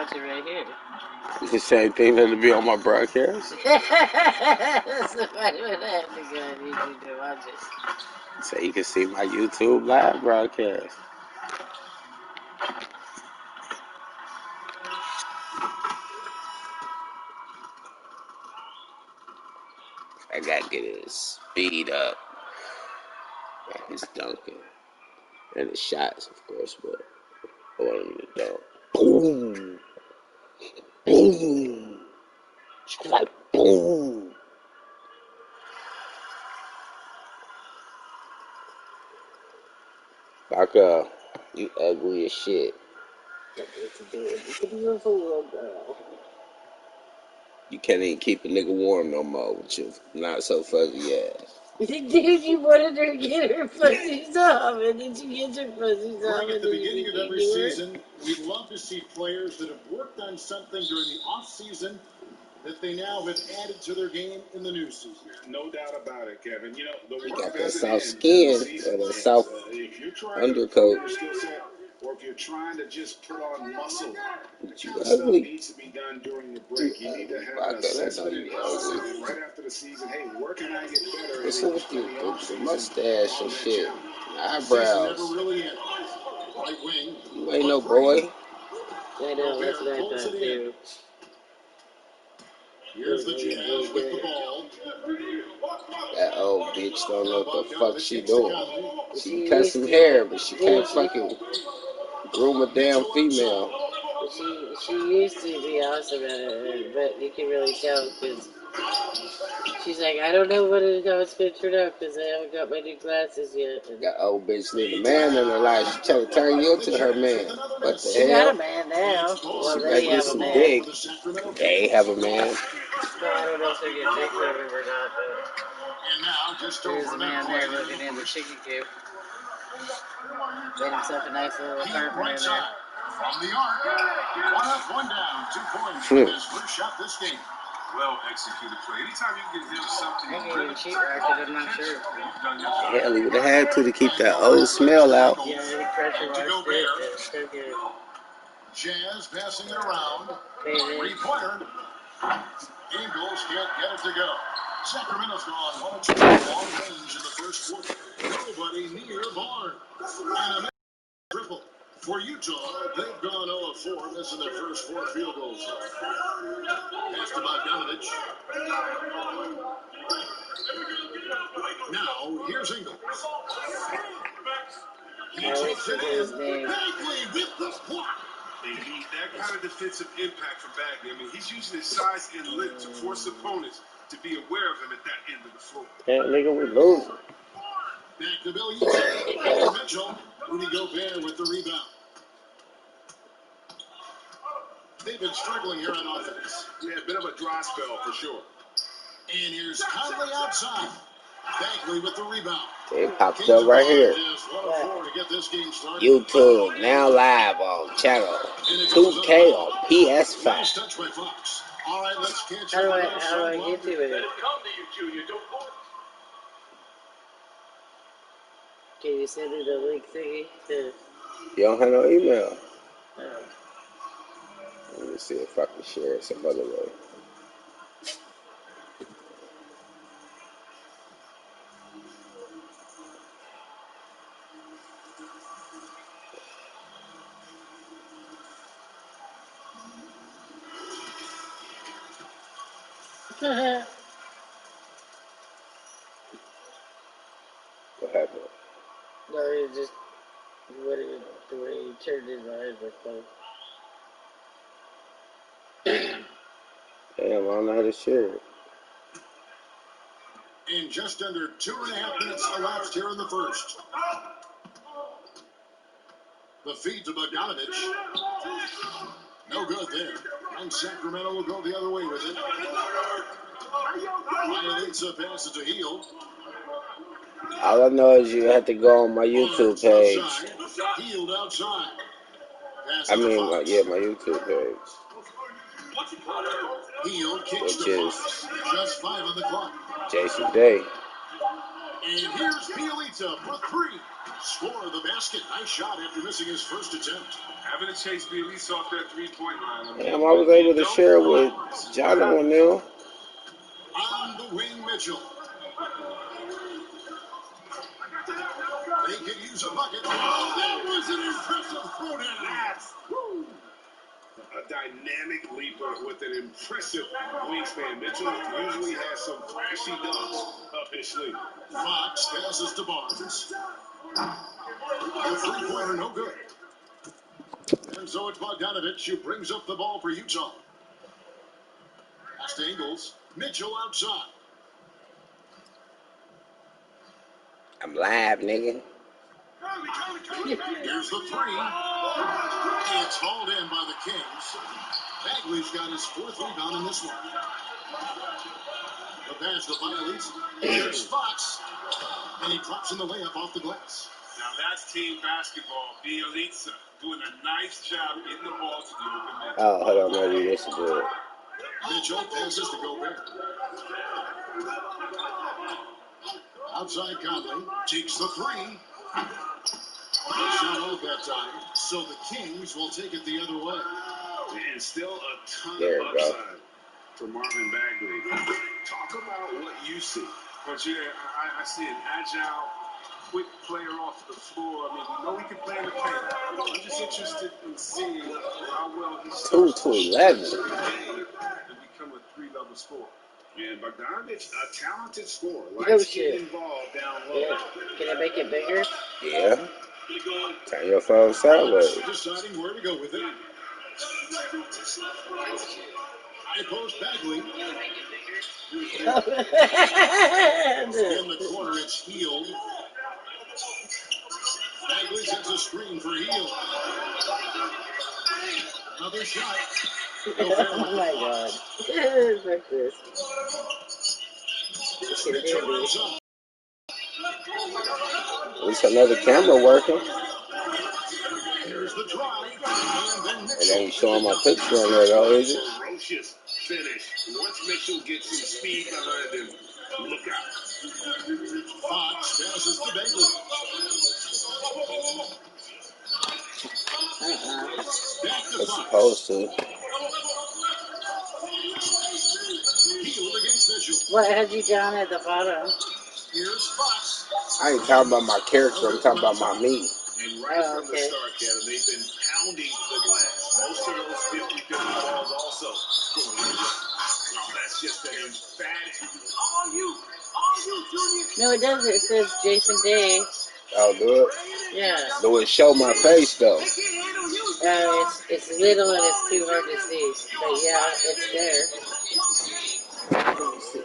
watch it right here. It's the same thing that'll be on my broadcast. Somebody would have to go on YouTube to watch it. So you can see my YouTube live broadcast. I gotta get his speed up. His dunking. And his shots, of course, but I want him to dunk. Boom! Boom! It's like boom! Barker, you ugly as shit. It's a beautiful little girl. You can't even keep a nigga warm no more with your not so fuzzy ass. Dude, you wanted her to get her fuzzies off, and then she gets her fuzzies off. Right at the beginning of every season, we'd love to see players that have worked on something during the off season that they now have added to their game in the new season. No doubt about it, Kevin. You know, the work got that soft skin or that soft undercoat. Or if you're trying to just put on muscle, stuff needs to be done during the break. You need to have an assessment right after the season. Hey, where can I get better? What's up with you? The mustache and shit, eyebrows. You ain't no boy. I know, that's what I thought too. Here's the Jazz with the ball. That old bitch don't know what the fuck she doing. She cut some hair, but she can't fucking groom a damn female. She used to be awesome at it, but you can really tell because she's like, I don't know how it's going to turn out because I haven't got my new glasses yet. That old bitch need a man in her life. She trying to turn you into her man. What the she hell? She got a man now. Well, they have a man. Dick. They have a man. No, I don't know if they're getting big for him or not, but there's a man there looking in the chicken coop. Made himself a nice little apartment in there. From the arc, 1 up, 1 down, 2 points from his first shot this game. Well executed play. Anytime you can give him something, I can't even cheat racket, I'm not sure. Hell, he would have had to keep that old smell out. Yeah, he pressure washed it. It's so good. Jazz passing it around. 3-pointer. Eagles can't get it to go. Sacramento's gone 1 or 2 long range in the first quarter. Nobody near Barnes. And a triple. For Utah, they've gone 0-4, missing their first 4 field goals. Pass to Bogdanovich. Now, here's Ingles. He takes it in. Bagley with the block. They need that kind of defensive impact from Bagley. I mean, he's using his size and length to force opponents to be aware of him at that end of the floor. That nigga, we losing. Back to Billy Mitchell. Rudy Gobert with the rebound. They've been struggling here on offense. Yeah, a bit of a dry spell for sure. And here's Conley outside. Bagley with the rebound. They popped up right here. YouTube, now live on channel 2K on PS5. All right, let's catch How do I get to it? Can you send me the link thingy? You don't have no email. No. Let me see if I can share it some other way. What happened? No, it just the way he turned his eyes like that. Damn, I don't know how to share it. In just under 2.5 minutes elapsed here in the first. The feed to Bogdanovich. No good there. And Sacramento will go the other way with it. Violates a pass to Heel. All I know is you have to go on my YouTube page. Healed outside. I mean, my YouTube page. Heel kicks which is just 5 on the clock. Jason Day. And here's Bielitsa for three. Score the basket. Nice shot after missing his first attempt. Having to chase Bielitsa off that three-point line. Damn, I was able to share with John on there. On the wing, Mitchell. They could use a bucket. Oh, that was an impressive throwdown. A dynamic leaper with an impressive wingspan. Mitchell usually has some flashy dunks up his sleeve. Fox passes to Barnes. The three-pointer, no good. And so it's Bogdanovich who brings up the ball for Utah. Pass to Ingles. Mitchell outside. I'm live, nigga. Here's the three. It's hauled in by the Kings. Bagley's got his fourth rebound in this one. The pass to Bielitsa. Here's Fox. And he drops in the layup off the glass. Now that's team basketball. Bielitsa doing a nice job getting the ball to the open man. Oh, hold on, maybe this is good. Mitchell passes to Gobert. Outside Conley takes the three. It's not out that time, so the Kings will take it the other way. And still a ton There of we go. upside for Marvin Bagley. Talk about what you see. But yeah, I see an agile, quick player off the floor. I mean, we know he can play in the paint. I'm just interested in seeing how well he starts 2 to 11. to and become a three-level scorer. And Bogdanovich, a talented scorer, likes getting involved down low. Yeah. Can I make it bigger? Yeah. Turn your phone sideways. Deciding where to go with it. High post Bagley. In the corner, it's Heald. Bagley sets a screen for Heald. Another shot. Oh my god. Fuck this. Mitchell outside. At least another camera working. Here's the drive. And then It ain't Mitchell. showing my picture on there though, is it? Ferocious finish. Once Mitchell gets some speed behind him, look out. Fox passes to Bagley. Back to It's Fox. supposed to. Heald against Mitchell. What had you down at the bottom? Here's Fox. I ain't talking about my character, I'm talking about my me. And right from the start, Kevin, they've been pounding the glass. Most of those 50-50 balls also going in. Well, that's just an emphatic. All you, Junior. No, it doesn't. It says Jason Day. I'll do it. Yeah. Do it show my face though. It's little and it's too hard to see. But yeah, it's there. Let me see.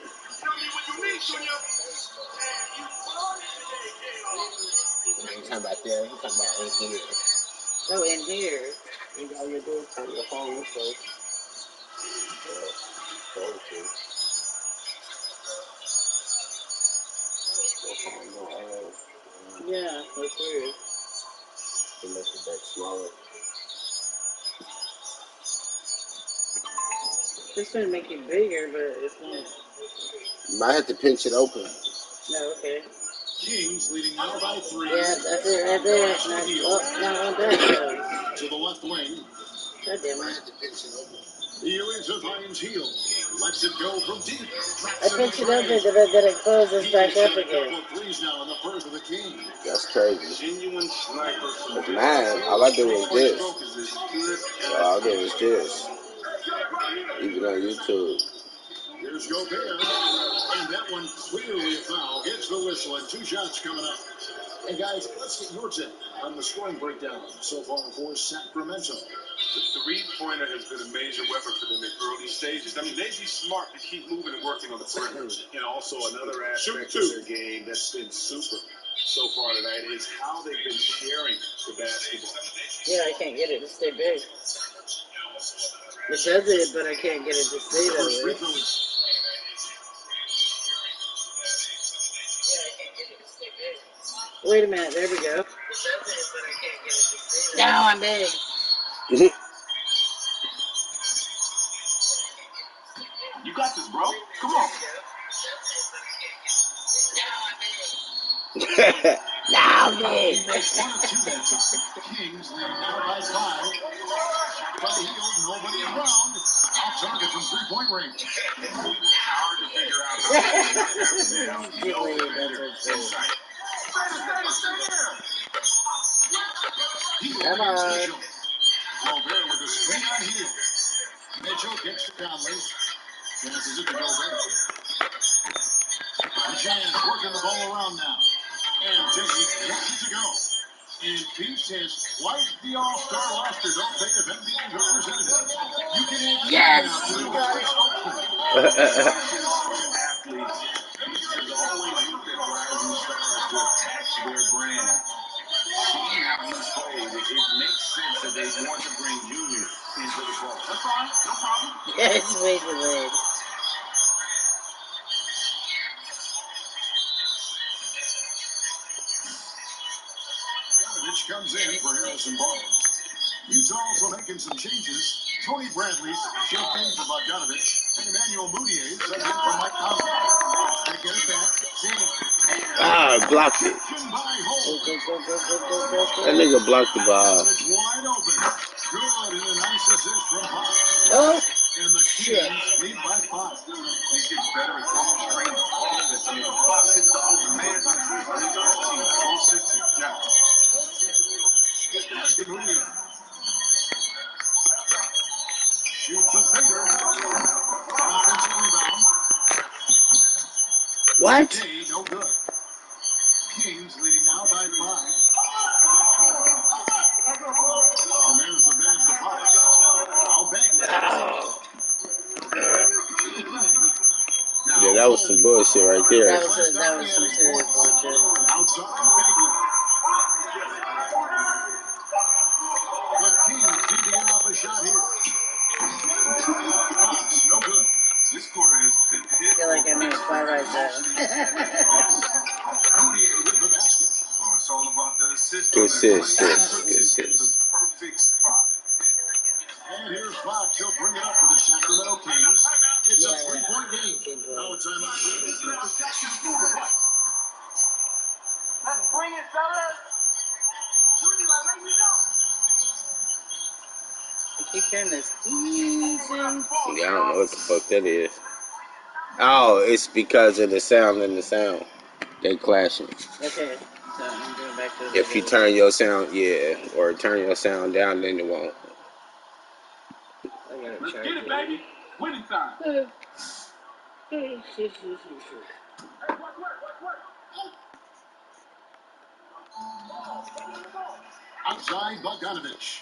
I ain't talking about there, I'm talking about in here. Oh, in here. You got your door, turn your phone so. Yeah, that's weird. It makes it back smaller. This would make it bigger, but it's not. You might have to pinch it open. No, okay. Kings leading now by 3. Yeah, that's it right there. Not on that. To the left wing. God damn Might it. have to pinch it open. Bielitsa finds Heald. Lets it go from deep. I pinched it open, then it closes back up again. Threes now in the first of the Kings. That's crazy. Genuine sniper. With mine, all I do is this. So all I do is this. Even on YouTube. Here's Gobert. And that one clearly a foul. Gets the whistle and 2 shots coming up. And guys, let's get your take on the scoring breakdown so far for Sacramento. The three-pointer has been a major weapon for them in early stages. I mean, they'd be smart to keep moving and working on the perimeter. And also another aspect of their game that's been super so far tonight is how they've been sharing the basketball. Yeah, I can't get it to stay big. It does it, but I can't get it to stay that way. Wait a minute, there we go. Now I'm big. You got this, bro. Come on. Now then. It's 1-2 dances. Kings leading now by 5. Shot by Heald, nobody around. Off target from three-point range. Hard to figure out how to get down. No defender in sight. Heald Come against on. Mitchell. Gobert with a screen on Heald. Mitchell kicks to Conley. Passes it to Gobert. The Jazz working the ball around now. And Jesse gets it to go. And Pete says, wipe the All-Star roster. Don't take a NBA representative. You can add Yes, now to you the got it. Athletes, Pete has always looked at rising stars to attach their brand. Seeing how he's played, it makes sense that they want to bring Junior into the fold. That's fine, no problem. Yes, way delayed. Mitch comes in for Harrison Barnes. Utah also making some changes. Tony Bradley's checked in for Bogdanovich. And Emmanuel Moutier subbed in for Mike Conley. They get it back. Ah, blocked it. That nigga blocked the ball. It's wide open. Good, and a nice assist from Fox. Oh, And the shit. Kings lead by 5. He's getting better at throwing straight ball this year. Fox hits the open man. He's leading his team closer together. That's the Moutier. Shoots a finger. Offensive rebound. What? Day, no good. Kings leading now by 5. And there's the pass to Fox. Now Bagley. Yeah, that was some bullshit right there. That was some serious bullshit. Outside Bagley. The Kings need to get off a shot here. Fox, no good. This quarter has been hit. I feel like I made a fly right there. Moutier with the basket. Oh, it's all about the assist. Good on that play. assist, He assist, puts good it in assist. the perfect spot. And here's Fox. He'll bring it up for the Sacramento Kings. It's a three-point game. Now it's time out. Let's bring it, fellas. Junior, I let you know. I keep hearing this. Easy. Yeah, I don't know what the fuck that is. Oh, it's because of the sound and the sound. They clashing. Okay, so I'm going back to the If you video. turn your sound, yeah, or turn your sound down, then it won't. I gotta Let's charge get it, baby. Winning time. Outside Bogdanovich.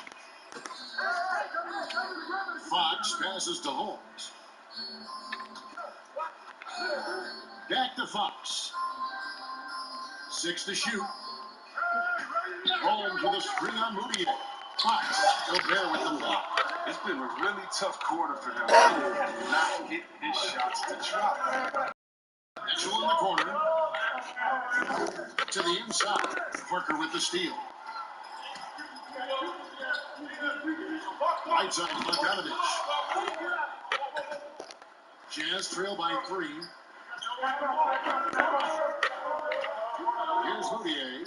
Fox passes to Holmes. Back to Fox. 6 to shoot. Holmes with a screen on Moutier. Fox, Gobert with the block. It's been a really tough quarter for them. He has not hit his shots to try. Mitchell in the corner. To the inside. Parker with the steal. Right side to Bogdanovich. Jazz trail by 3. Here's Moutier.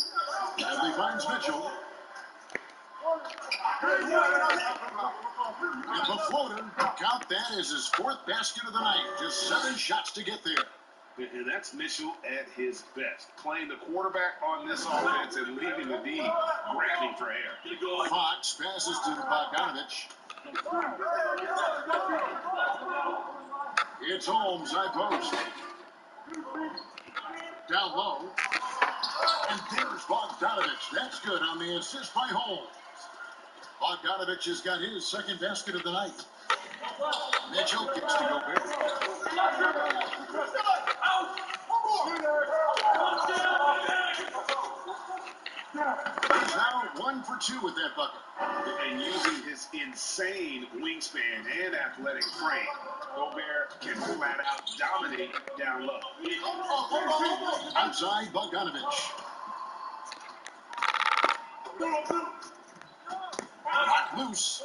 As he finds Mitchell. And the floater. Count that as his 4th basket of the night. Just 7 shots to get there. And that's Mitchell at his best. Playing the quarterback on this offense and leaving the D grabbing for air. Fox passes to Bogdanovich. It's Holmes, high post. Down low. And there's Bogdanovich. That's good on the assist by Holmes. Bogdanovich has got his 2nd basket of the night. Mitchell kicks to Gobert. He's now 1 for 2 with that bucket. And using his insane wingspan and athletic frame, Gobert can flat out dominate down low. Outside Bogdanovich. Knocked loose.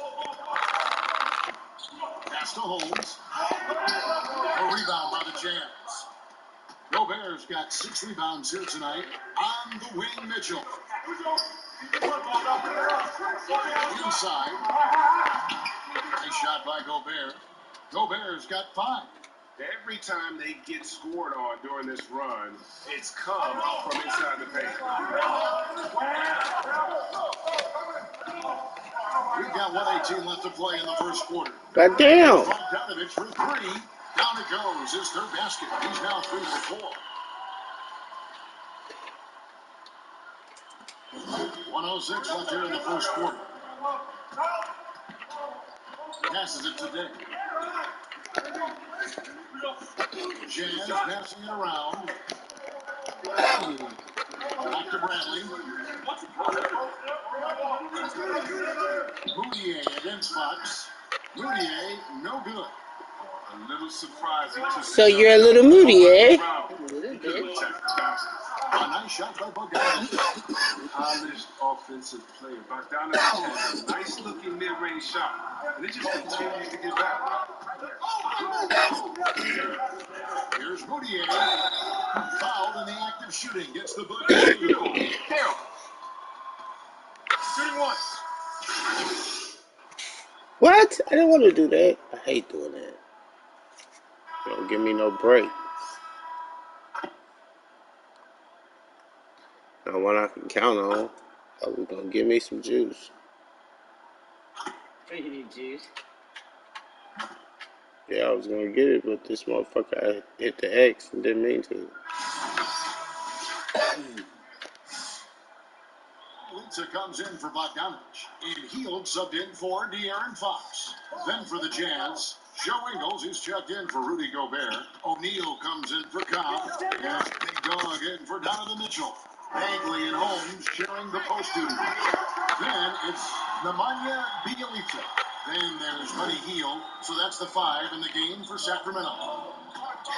Pass to Holmes. A rebound by the Jazz. Gobert's got 6 rebounds here tonight. On the wing, Mitchell. Inside. Nice shot by Gobert. Gobert's got 5. Every time they get scored on during this run, it's come from inside the paint. We've got 1:18 left to play in the first quarter. God damn. Bogdanovich for 3. Down it goes. His third basket. He's now 3 for 4. 1:06 left here in the first quarter. Passes it today. Jazz passing it around. Back to Bradley. Moutier against Fox. Moutier, no good. A little surprising. So you're a little moody, eh? A nice shot by Bogdanovich. Polished offensive player. Bogdanovich has a nice looking mid-range shot, and it just continues to get better. Here's Moutier. Fouled in the act of shooting. Gets the bucket. Carroll. Shooting one. What? I didn't want to do that. I hate doing that. You don't give me no break. Now one I can count on. Oh, we're gonna give me some juice. You need juice. Yeah, I was gonna get it, but this motherfucker hit the X and didn't mean to. Lisa comes in for Bogdanovich. And Hield subbed in for De'Aaron Fox. Then for the Jazz, Joe Ingles, who's checked in for Rudy Gobert. O'Neal comes in for Cobb. And Big Dog in for Donovan Mitchell. Bagley and Holmes sharing the post duty. Then it's Nemanja Bjelica. Then there's Buddy Hield. So that's the 5 in the game for Sacramento.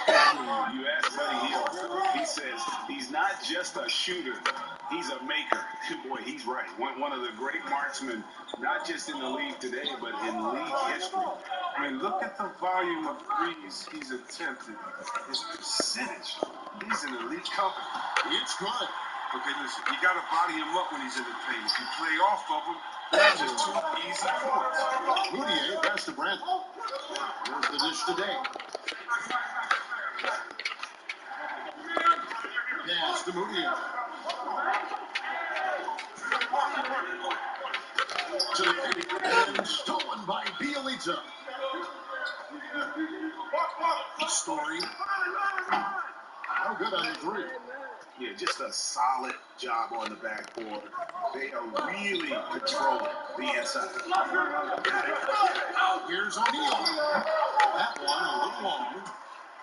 You ask Buddy Hield, he says he's not just a shooter, he's a maker. Boy, he's right. One of the great marksmen, not just in the league today, but in league history. I mean, look at the volume of threes he's attempted. His percentage, he's an elite company. It's good. Okay, listen, you got to body him up when he's in the paint. If you play off of him, that's just 2 easy points. Moutier pass to Bradley. Here's the dish today. Pass to Moutier. To the paint and stolen by Bjelica. Story. No good on the 3. Yeah, just a solid job on the backboard. They are really controlling the inside. Here's O'Neal. That one a little long.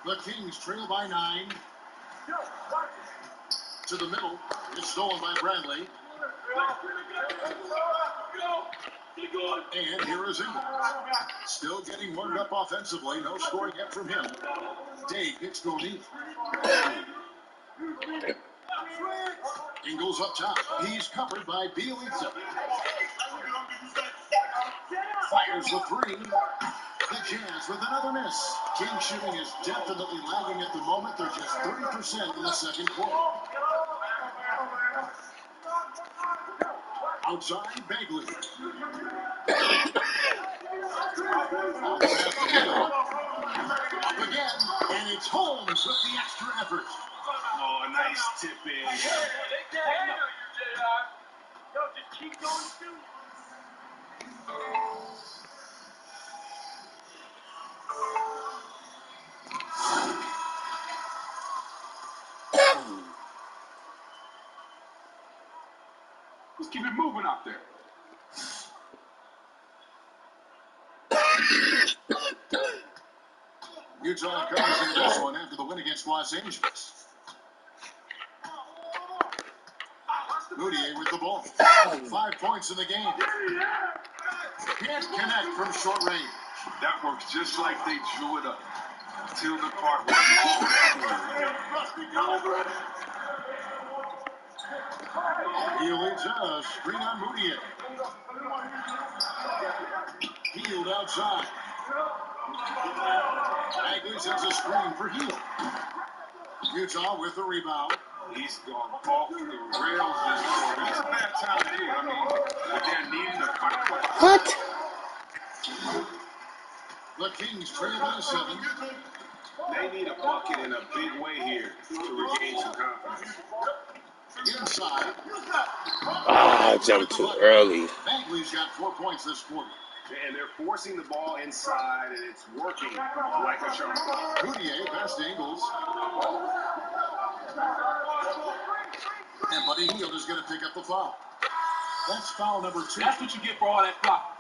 The Kings trail by 9. To the middle. It's stolen by Bradley. And here is Ingles. Still getting warmed up offensively. No scoring yet from him. Day picks O'Neal. Ingles up top. He's covered by Bjelica. Fires the 3. The Jazz with another miss. King shooting is definitely lagging at the moment. They're just 30% in the second quarter. Outside, Bagley. Up again, and it's Holmes with the extra effort. Oh, a nice tip in. Yo, just keep going shooting. Let's keep it moving out there. Utah comes in this one after the win against Los Angeles. Moutier with the ball. 5 points in the game. Can't connect from short range. That works just like they drew it up. Till the part where Bjelica, screen on Moutier. Hield outside. Bagley sends a screen for Hield. Utah with the rebound. He's gone off the rails this quarter. It's a bad time to do it. I mean, but they're needing a cut. What? The Kings trail by 7. They need a bucket in a big way here to regain some confidence. Inside. Ah, I jumped too early. Bagley's got 4 points this quarter. And they're forcing the ball inside, and it's working like a charm. Moutier, best angles. And Buddy Hield is going to pick up the foul. That's foul number 2. That's what you get for all that clock.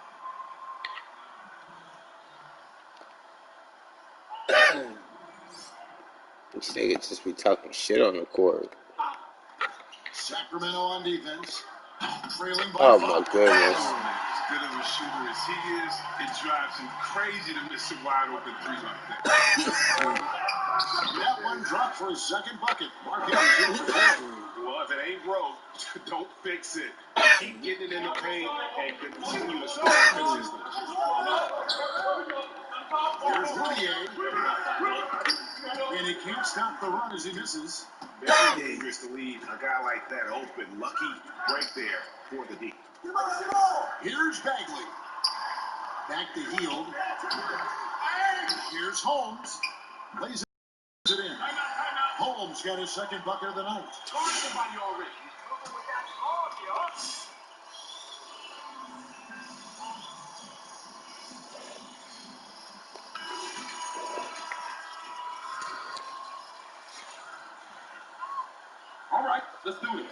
These niggas just be talking shit on the court. Sacramento on defense. Trailing by Oh 5. my goodness. As good of a shooter as he is, it drives him crazy to miss a wide open 3 like that. That one dropped for his second bucket. Mark Hill 2 for 4. Well, if it ain't broke, don't fix it. Keep getting it in the paint and continue to score consistently. Here's Moutier. And he can't stop the run as he misses. Very dangerous to leave a guy like that open. Lucky break there for the D. Here's Bagley. Back to Hield. Here's Holmes. Lays it in. Holmes got his second bucket of the night. All right, let's do it.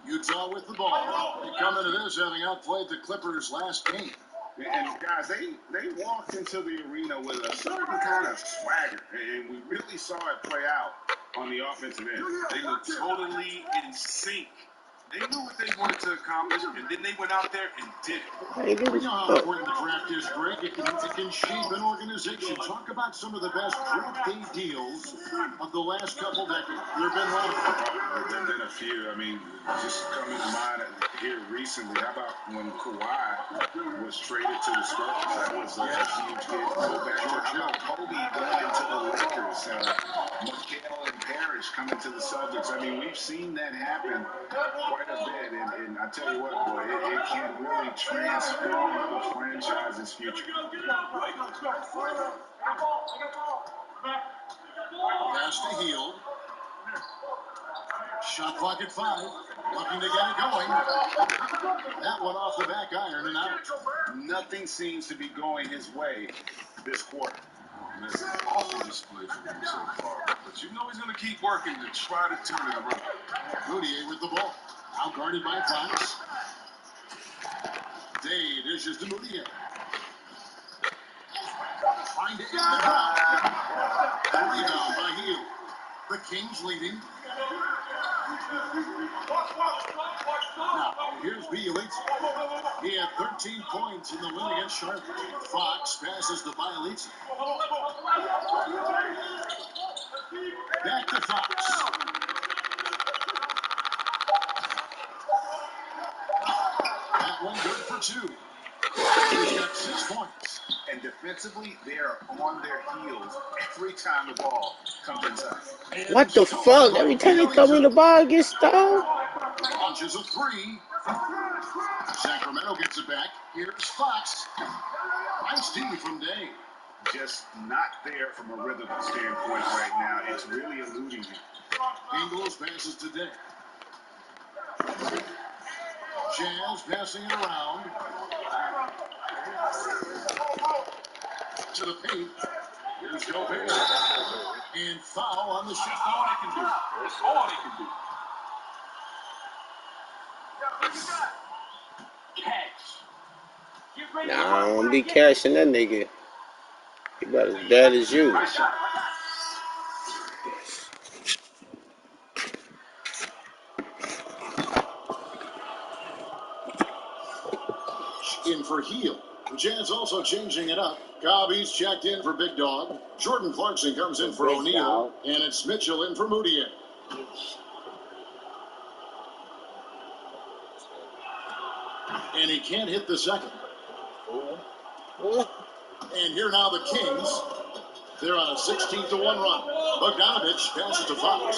Utah with the ball. They come into this having outplayed the Clippers last game. And guys, they walked into the arena with a certain kind of swagger, and we really saw it play out on the offensive end. They looked totally in sync. They knew what they wanted to accomplish, and then they went out there and did it. We know how important the draft is, Greg. It can shape an organization. Talk about some of the best draft day deals of the last couple decades. There have been a lot of them. There have been a few. I mean, just coming to mind here recently. How about when Kawhi was traded to the Spurs? That was a huge get. Go back to how about Kobe going into the Lakers? McHale and Parrish coming to the Celtics. I mean, we've seen that happen quite a bit, and I tell you what, boy, it can really transform the franchise's future. Pass to Hield. Shot clock at 5. Looking to get it going. That one off the back iron and out. Nothing seems to be going his way this quarter. That's an awful display for him so far. But you know he's going to keep working to try to turn it around. Moutier with the ball. Now guarded by Fox. Day dishes to Moutier. Trying to end the drive. Rebound by Hield. The Kings leading. Now, here's Bielitsa. He had 13 points in the win against Charlotte. Fox passes to Bielitsa. Back to Fox. That one good for 2. He's got 6 points. And defensively, they're on their heels every time the ball comes inside. What the fuck? Every time they throw me the ball, it gets stolen. Launches a 3. Sacramento gets it back. Here's Fox. Nice D from Day. Just not there from a rhythm standpoint right now. It's really eluding him. Ingles passes to Day. Jazz passing it around. To the paint. Here's Gobert. And foul on the shot. That's all they can do. That's all they can do. Nah, I don't be cashing that nigga. He about as bad as you. In for Hield. Jazz also changing it up. Cobby's checked in for Big Dog. Jordan Clarkson comes in for O'Neal. And it's Mitchell in for Moutier. And he can't hit the second. And here now the Kings. They're on a 16-1 run. Bogdanovich passes to Fox.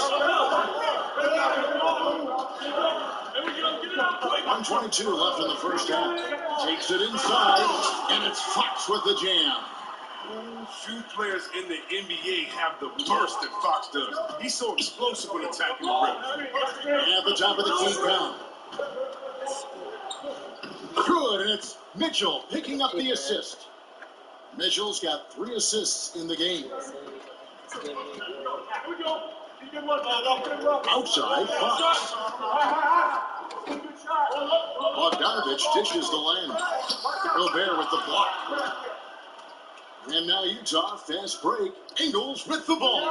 1:22 left in the first half. Takes it inside, and it's Fox with the jam. Few players in the NBA have the burst that Fox does. He's so explosive when attacking the rim. At the top of the key count. Good, and it's Mitchell picking up the assist. Mitchell's got 3 assists in the game. Outside, Fox. Bogdanovich dishes the lane. Gobert with the block. And now Utah, fast break. Ingles with the ball.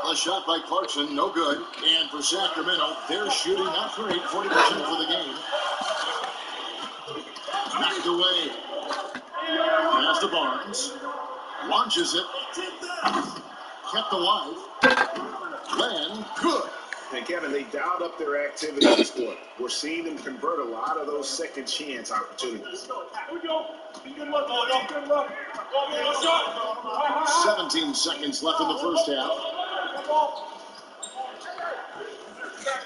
A shot by Clarkson, no good. And for Sacramento, they're shooting not great, 40% for the game. Knocked away. Pass to Barnes. Launches it. Kept alive. Len, good. And Kevin, they dialed up their activity this quarter. We're seeing them convert a lot of those second chance opportunities. 17 seconds left in the first half.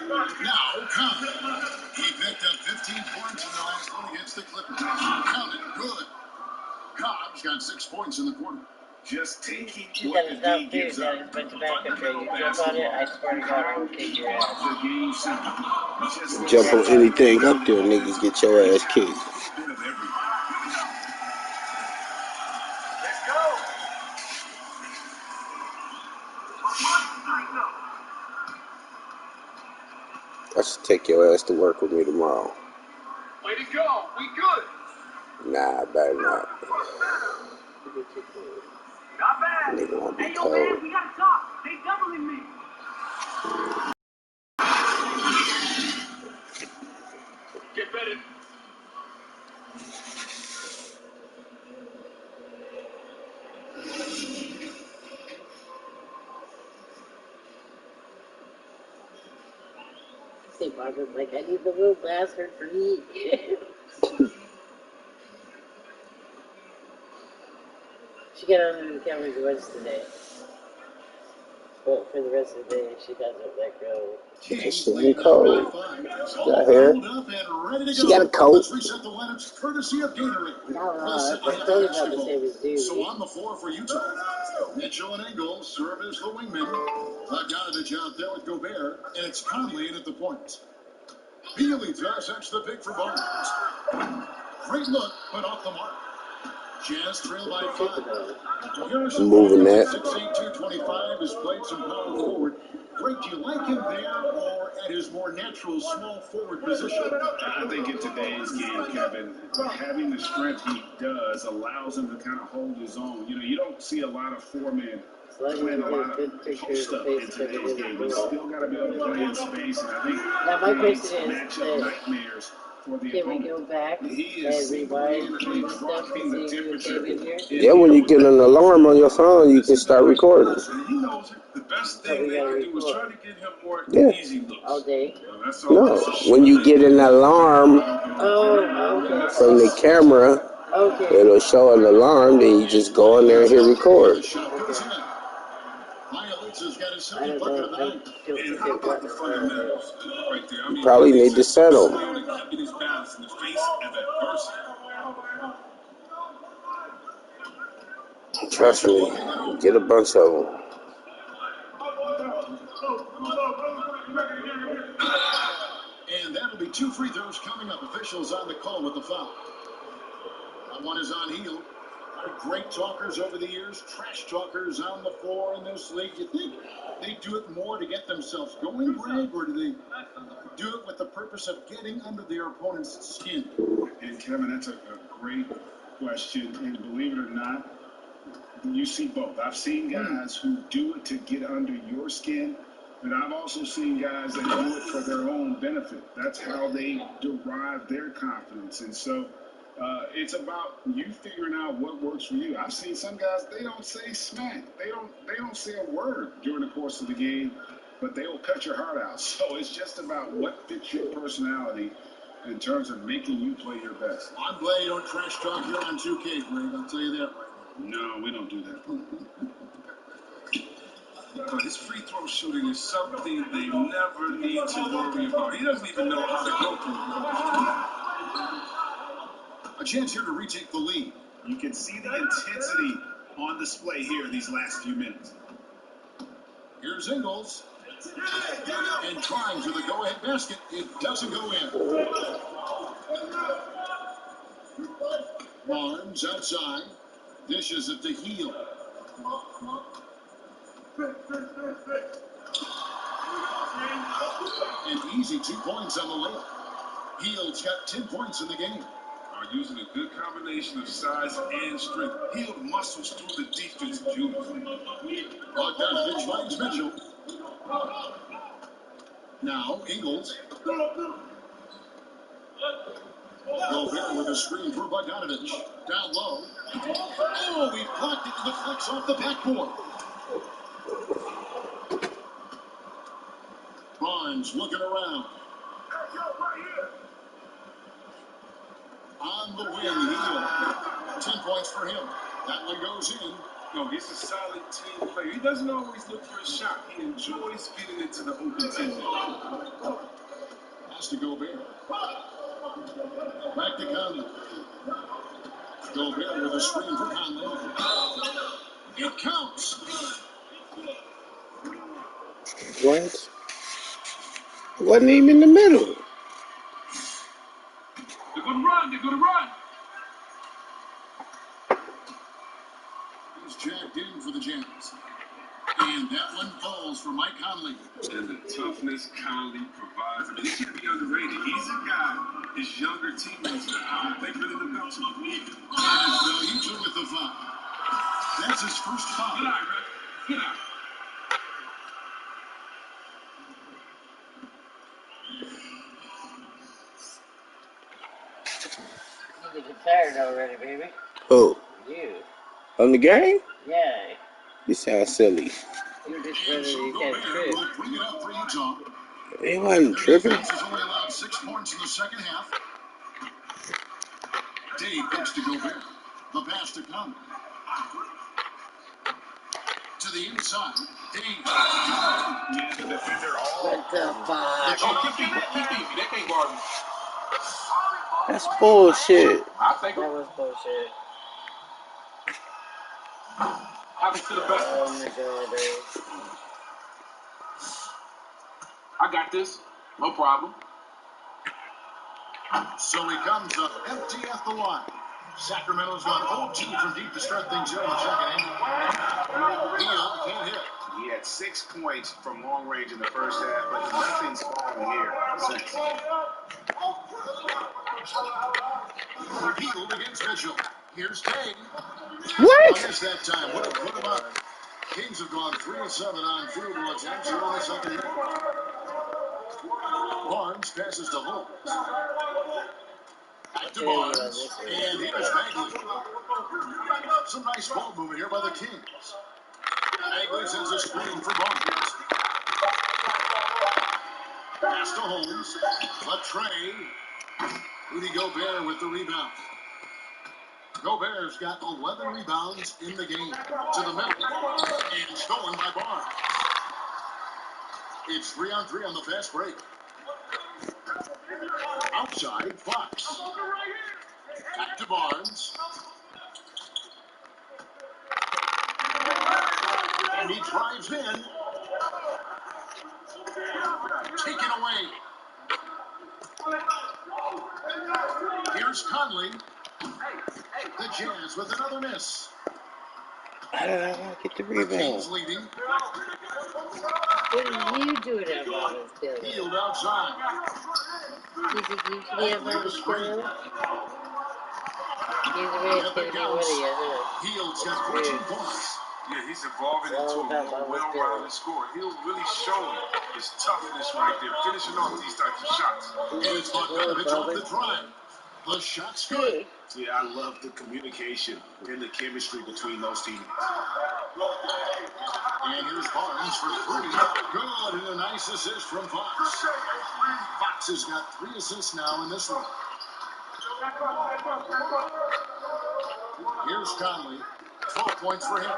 Now, Conley. He picked up 15 points in the last one against the Clippers. Counted good. Cobb's got 6 points in the quarter. Just taking She what got the his D food gives that up. is meant to back up there. You jump on it, I swear to God, I will kick your ass. The game simple. Just Jump on anything up there, niggas, get your ass kicked. bit of everything. Let's go. I should take your ass to work with me tomorrow. Way to go. We good. Nah, I better not. Not bad. Nigga won't be Hey, yo, cold. man, we gotta talk. They doubling me. Get better. See, Barbara's like, I need the little bastard for me. She got on the camera once today. But for the rest of the day, she doesn't let go. She ain't cold. Got hair. She got a coat. Let's reset the lineups courtesy of Gatorade. That's totally not the same as dude. So on the floor for Utah, Mitchell and Ingles serve as the wingmen. Bogdanovich out there with Gobert, and it's Conley in at the point. Bielitsa sets the pick for Barnes. Great look, but off the mark. Jazz trail by 5. Harrison Moving that. 6'8", 225 has played some power forward. Greg, do you like him there or at his more natural small forward position? I think in today's game, Kevin, having the strength he does allows him to kind of hold his own. You know, you don't see a lot of four-man playing a lot of post up in today's game. He's still got to be able to play in space, and I think Now my question is, matchup nightmares for the can we opponent. go back and rewind some stuff and see who came in here? Yeah, when you get an alarm on your phone, you can start recording. He knows it. The best thing they can do is try to get him more easy looks. All day? No, when you get an alarm Oh, from the camera, okay. it'll show an alarm, then you just go in there and hit record. Bielitsa's got his I second don't bucket of know. the night. And how about the fundamentals right there? I mean, You probably need to settle. keeping his balance in the face of adversity. Trust me, get a bunch of them. And that'll be 2 free throws coming up. Officials on the call with the foul. One is on heel. Great talkers over the years, trash talkers on the floor in this league. You think they do it more to get themselves going, Greg, or do they do it with the purpose of getting under their opponent's skin? And Kevin, that's a great question. And believe it or not, you see both. I've seen guys who do it to get under your skin, but I've also seen guys that do it for their own benefit. That's how they derive their confidence. And so it's about you figuring out what works for you. I've seen some guys, they don't say smack. They don't say a word during the course of the game, but they will cut your heart out. So it's just about what fits your personality in terms of making you play your best. I'm glad you don't trash talk here on 2K, Greg. I'll tell you that right now. No, we don't do that. But his free throw shooting is something they never need to worry about. He doesn't even know how to go through. A chance here to retake the lead. You can see the intensity on display here in these last few minutes. Here's Ingles. And trying for the go-ahead basket. It doesn't go in. Barnes outside. Dishes it to Heel. An easy 2 points on the layup. Heel's got 10 points in the game. Are using a good combination of size and strength. Heel muscles through the defense beautifully. Bogdanovich finds Mitchell. Now Ingles. Gobert with a screen for Bogdanovich. Down low. Oh, he blocked it and the flicks off the backboard. Barnes looking around. On the wing, Heel. 10 points for him. That one goes in. No, he's a solid team player. He doesn't always look for a shot. He enjoys getting into the open team. Pass to Gobert. Back to Conley. Gobert with a screen for Conley. It counts. What? Wasn't even in the middle. They're going to run. They're going to run. He's jacked in for the Jazz. And that one falls for Mike Conley. And the toughness Conley provides. I mean, he can't be underrated. He's a guy his younger teammates they really look up to him. And you took with the foul. That's his first foul. Good eye, man. Good eye. You get tired already, baby. Oh, You. on the game? Yeah. You sound silly. You're just And ready so to get Gobert tripped. will bring it up for Utah. He wasn't tripping. Defense has only allowed 6 points in the second half. Dave gets to Gobert. The pass to Conley. To the inside. Dave. Yeah, the defender all. What the fuck? Oh, keep easy. They can't guard me. That's bullshit. I'll take That it. was bullshit. Happens to the best. Oh my god, dude. I got this. No problem. So he comes up empty at the line. Sacramento's gone 0-2 from deep to start things here in the second inning. Heel can't hit. He had 6 points from long range in the first half, but nothing's fallen here since. Heel against Mitchell. Here's Kane. What? Missed that time. Would have put him up. Kings have gone 3 of 7 on field goal attempts here in the second inning. Barnes passes to Holmes. Back to Barnes. And here's Bagley. Some nice ball movement here by the Kings. Bagley sends a screen for Barnes. Pass to Holmes. A tray. Rudy Gobert with the rebound. Gobert's got 11 rebounds in the game. To the middle. And stolen by Barnes. It's 3-on-3 on the fast break. Outside, Fox. Back to Barnes. And he drives in. Taken away. Here's Conley. The Jazz with another miss. How did I not get the The rebound? Kings leading. What are you doing at Mama's Pillow? Healed outside. You think you should be at Mama's Pillow? He's really At the gonna be counts. winning, huh? Heald's got 14 points. Yeah, he's evolving It's all into about a Mama's well-rounded scorer. He'll really show his toughness right there, finishing off these types of shots. And it's Bogdanovich off the drive. The shot's good. Yeah, I love the communication and the chemistry between those teammates. And here's Barnes for three. Good, and a nice assist from Fox. Fox has got 3 assists now in this one. Here's Conley. 12 points for him.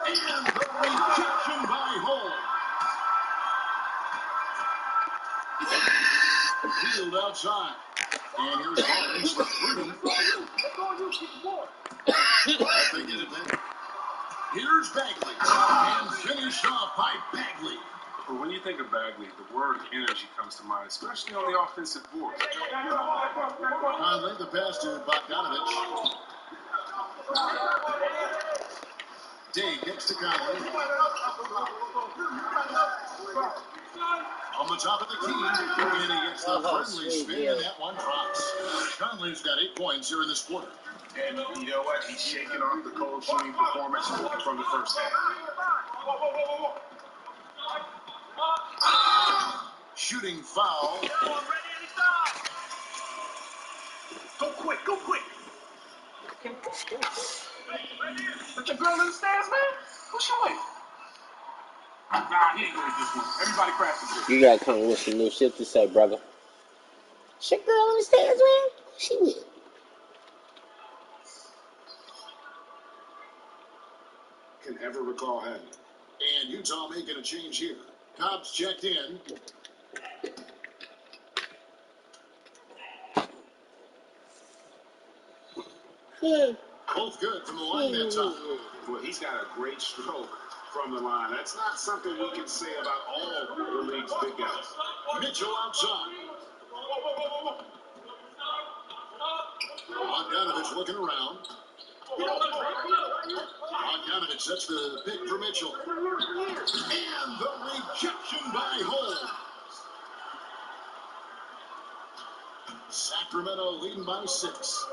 And the rejection by Hall. Field outside. And here's Barnes for three. If they get it back. Here's Bagley. And finished off by Bagley. But when you think of Bagley, the word energy comes to mind, especially on the offensive board. Conley, the pass to Bogdanovich. Day gets to Conley. On the top of the key, and he gets the friendly spin, and that one drops. Conley's got 8 points here in this quarter. And you know what? He's shaking off the cold shooting performance from the first half. Shooting foul. Go quick, go quick. Put your girl in the stands, man. What's your way? Nah, he ain't going to this one. Everybody practice it. You gotta come with some new shit to say, brother. Shit, girl understands, man. She will. Can ever recall having. And Utah making a change here. Cobb's checked in. Both good from the line that time. Well, he's got a great stroke from the line. That's not something we can say about all the league's big guys. Mitchell outside. Bogdanovich looking around. Bogdanovich sets the pick for Mitchell. And the rejection by Hall. Sacramento leading by 6.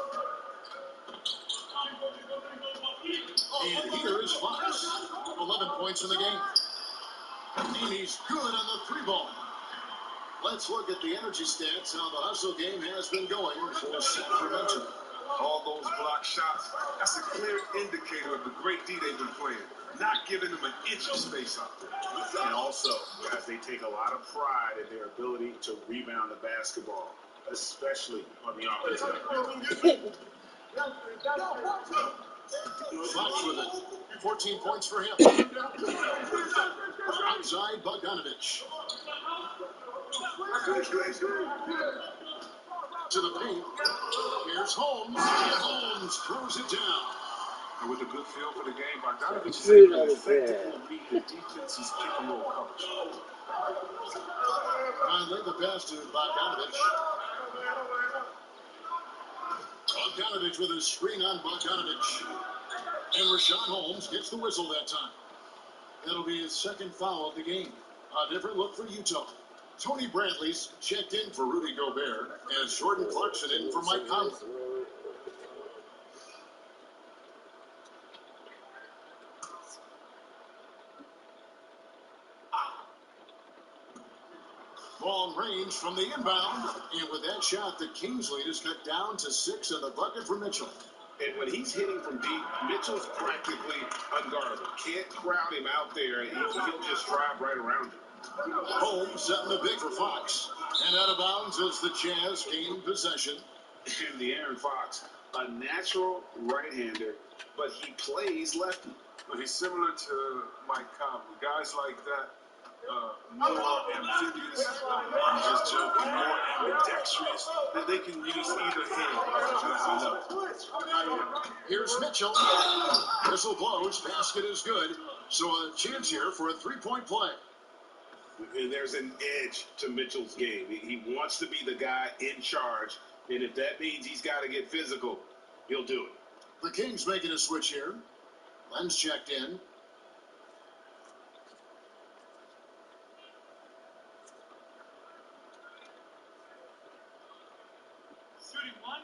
And here is Fox. 11 points in the game. And he's good on the 3-ball. Let's look at the energy stats, how the hustle game has been going for Sacramento. All those block shots, that's a clear indicator of the great D they've been playing. Not giving them an inch of space out there. And also, guys, they take a lot of pride in their ability to rebound the basketball, especially on the offensive end. Fox with it. 14 points for him. Outside Bogdanovich. To the paint. Here's Holmes. And Holmes throws it down. And with a good feel for the game, Bogdanovich is able to effectively beat the defense's pick-and-roll coverage. Conley, the pass to Bogdanovich. Bogdanovich with a screen on Bogdanovich. And Rashawn Holmes gets the whistle that time. That'll be his second foul of the game. A different look for Utah. Tony Bradley's checked in for Rudy Gobert, and Jordan Clarkson in for Mike Conley. Long range from the inbound, and with that shot, the Kings lead is cut down to 6 and the bucket for Mitchell. And when he's hitting from deep, Mitchell's practically unguardable. Can't crowd him out there. He'll just drive right around him. Holmes setting the big for Fox. And out of bounds as the Jazz gain possession. And the Aaron Fox, a natural right-hander, but he plays lefty. But he's similar to Mike Conley. Guys like that, more amphibious, I'm just joking, more ambidextrous, that they can use either hand. Here's Mitchell. Whistle blows. Basket is good. So a chance here for a 3-point play. And there's an edge to Mitchell's game. He wants to be the guy in charge, and if that means he's got to get physical, he'll do it. The Kings making a switch here. Len's checked in. Shooting one.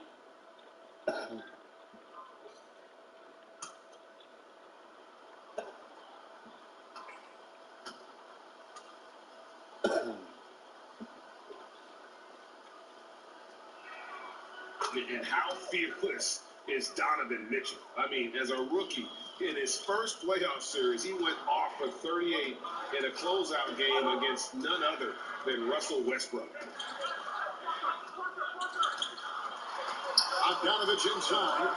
And how fearless is Donovan Mitchell? I mean, as a rookie, in his first playoff series, he went off for 38 in a closeout game against none other than Russell Westbrook. Bogdanovich inside.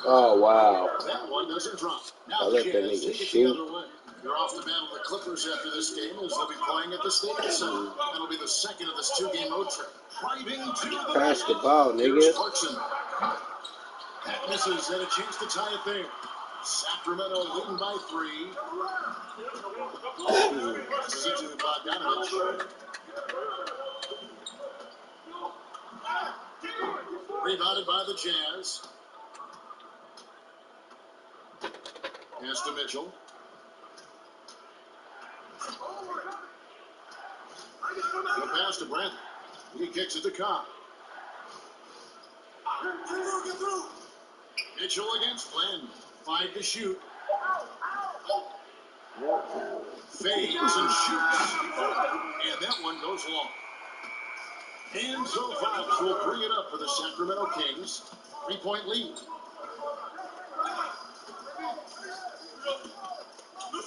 Oh, wow. That one doesn't drop. I Now the let that Jazz nigga take it shoot. the other way. They're off to battle the Clippers after this game as they'll be playing at the Staples Center. That'll be the second of this two-game road trip. Driving to the Pass the ball, Here's nigga. Clarkson. That misses and a chance to tie it there. Sacramento leading by 3. Passes it to Bogdanovich. Rebounded by the Jazz. Pass to Mitchell. The pass to Brent. He kicks it to Cobb. Mitchell against Glenn. 5 to shoot. Fades and shoots. And that one goes long. And so Fox will bring it up for the Sacramento Kings. 3-point lead.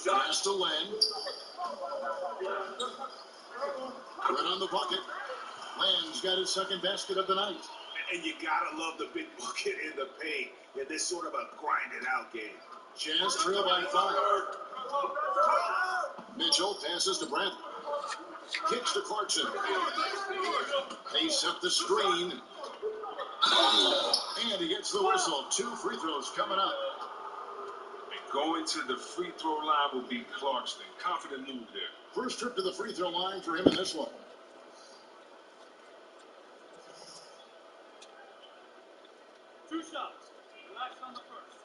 Pass to Len. Right on the bucket. Len's got his second basket of the night. And you gotta love the big bucket in the paint in this sort of a grind-it-out game. Jazz trail by 5. Mitchell passes to Brent. Kicks to Clarkson. They set the screen. And he gets the whistle. 2 free throws coming up. And going to the free throw line will be Clarkson. Confident move there. First trip to the free throw line for him in this one. 2 shots. Relax on the first.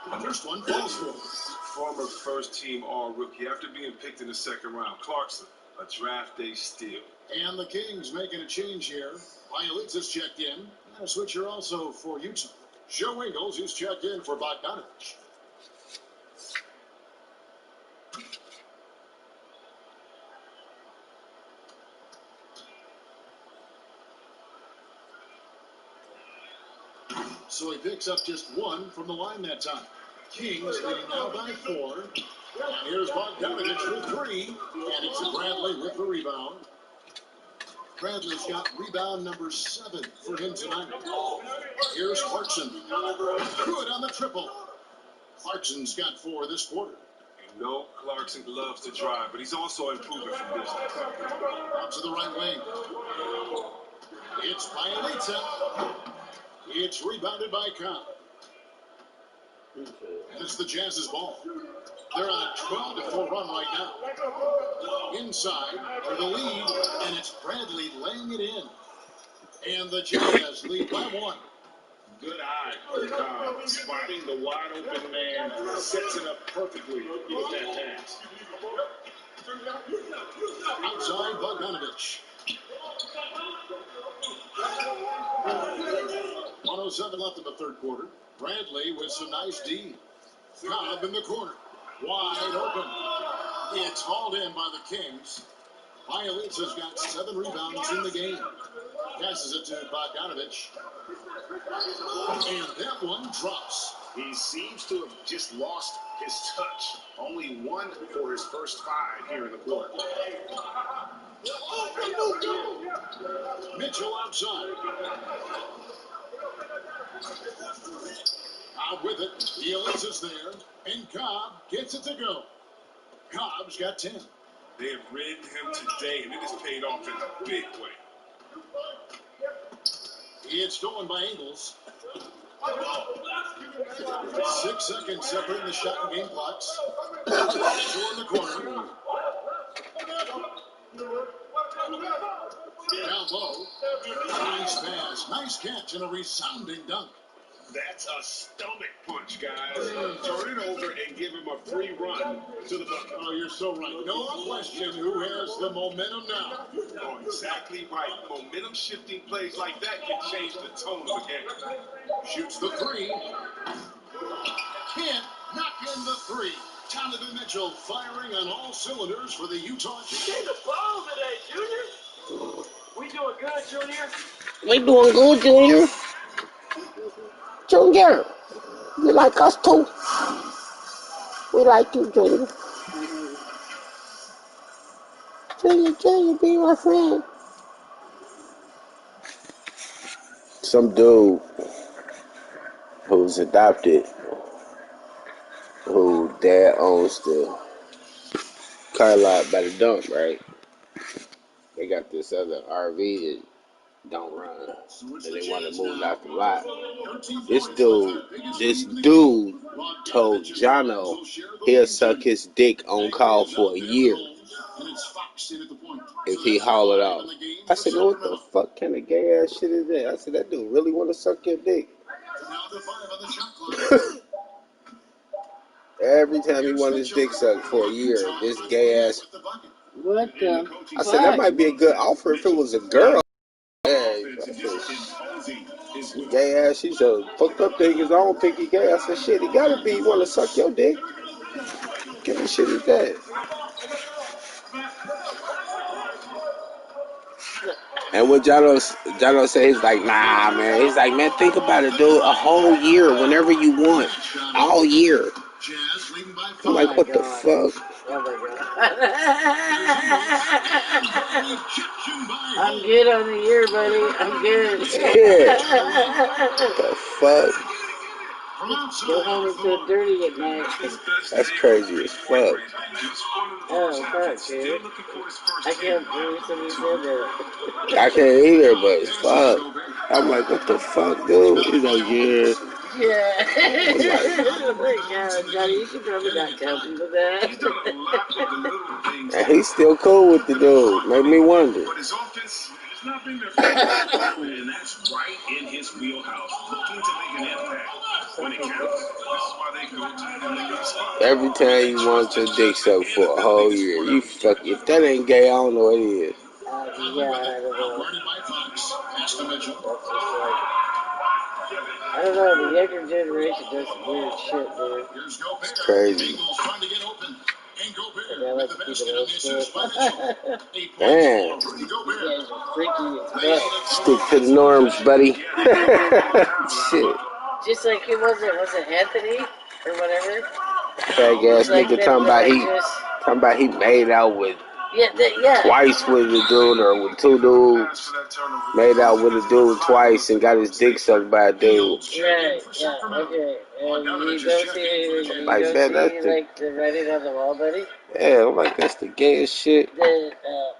The first one falls for him. Former first-team all-rookie after being picked in the second round. Clarkson, a draft day steal. And the Kings making a change here. Bielitsa's checked in. And a switcher also for Utah. Joe Ingles, who's checked in for Bogdanovich. So he picks up just 1 from the line that time. Kings leading now by 4. And here's Bogdanovich with 3. And it's Bradley with the rebound. Bradley's got rebound number 7 for him tonight. Here's Clarkson. Good on the triple. Clarkson's got 4 this quarter. You know Clarkson loves to drive, but he's also improving from distance. Out to the right wing. It's Bielitsa. It's rebounded by Cobb. And it's the Jazz's ball. They're on a 12-4 run right now. Inside for the lead, and it's Bradley laying it in. And the Jazz lead by 1. Good eye for Cobb. Spotting the wide-open man. Sets it up perfectly with that pass. Outside Bogdanovich. 1:07 left in the third quarter. Bradley with some nice D. Cobb in the corner. Wide open. It's hauled in by the Kings. Bielitsa's got 7 rebounds in the game. Passes it to Bogdanovich. And that one drops. He seems to have just lost his touch. Only 1 for his first 5 here in the quarter. Mitchell outside. Cobb with it. Bielitsa's there. And Cobb gets it to go. Cobb's got 10. They have ridden him today, and it has paid off in a big way. It's stolen by Ingles. 6 seconds separating the shot and game clocks. Mitchell in the corner. Down low. Nice pass. Nice catch and a resounding dunk. That's a stomach punch, guys. Turn it over and give him a free run to the bucket. Oh, you're so right. No question who has the momentum now. Oh, exactly right. Momentum-shifting plays like that can change the tone of the game. Shoots the 3. Can't knock in the three. Donovan Mitchell firing on all cylinders for the Utah Jazz. Take the ball today, Junior. We doing good, Junior. We doing good, Junior. Junior, you like us too? We like you, Junior. Junior, be my friend. Some dude who's adopted, who dad owns the car lot by the dump, right? They got this other RV that don't run, and they want to move out the lot. This dude told Jono he'll suck his dick on call for a year if he haul it out. I said, "No, what the fuck kind of gay ass shit is that?" I said, "That dude really want to suck your dick." Every time he wanted his dick sucked for a year, this gay ass. What the I said that might be a good offer if it was a girl. Yeah, gay ass. She said, "Fucked up thing is I don't think he gay." I said, "Shit, he gotta be. He want to suck your dick? What kind of shit is that?" And what Jono said, he's like, "Nah, man." He's like, "Man, think about it, dude. A whole year, whenever you want, all year." I'm like, "What the fuck?" I'm good on the year, buddy. I'm good. Yeah. What the fuck? Go home and feel dirty at night. That's crazy as fuck. Oh, fuck, dude. I can't believe somebody said that. I can't either, but fuck. I'm like, "What the fuck, dude?" He's like, "Yeah." Yeah. I'm like, Oh my God, Johnny, you should probably not tell people that. and he's still cool with the dude. Made me wonder. But his offense has not been there for him. And that's right in his wheelhouse. Looking to make an impact when it counts. This is why they go to the biggest spot. Every time you want your dick sucked for a whole year, you fuck. If that ain't gay, I don't know what it is. Yeah, I don't know. That's just like, I don't know, the younger generation does some weird shit, dude. It's crazy. And I like to keep it old school. Damn. You guys are freaky as fuck. Stick to the norms, buddy. Shit. Just like, who was it Anthony? Or whatever? Fag ass Like nigga talking about he made out with twice with a dude or with two dudes. Made out with a dude twice and got his dick sucked by a dude. Right, yeah, okay. And you don't see, Like, man, that's like, the writing on the wall, buddy? Yeah, I'm like, that's the gayest shit.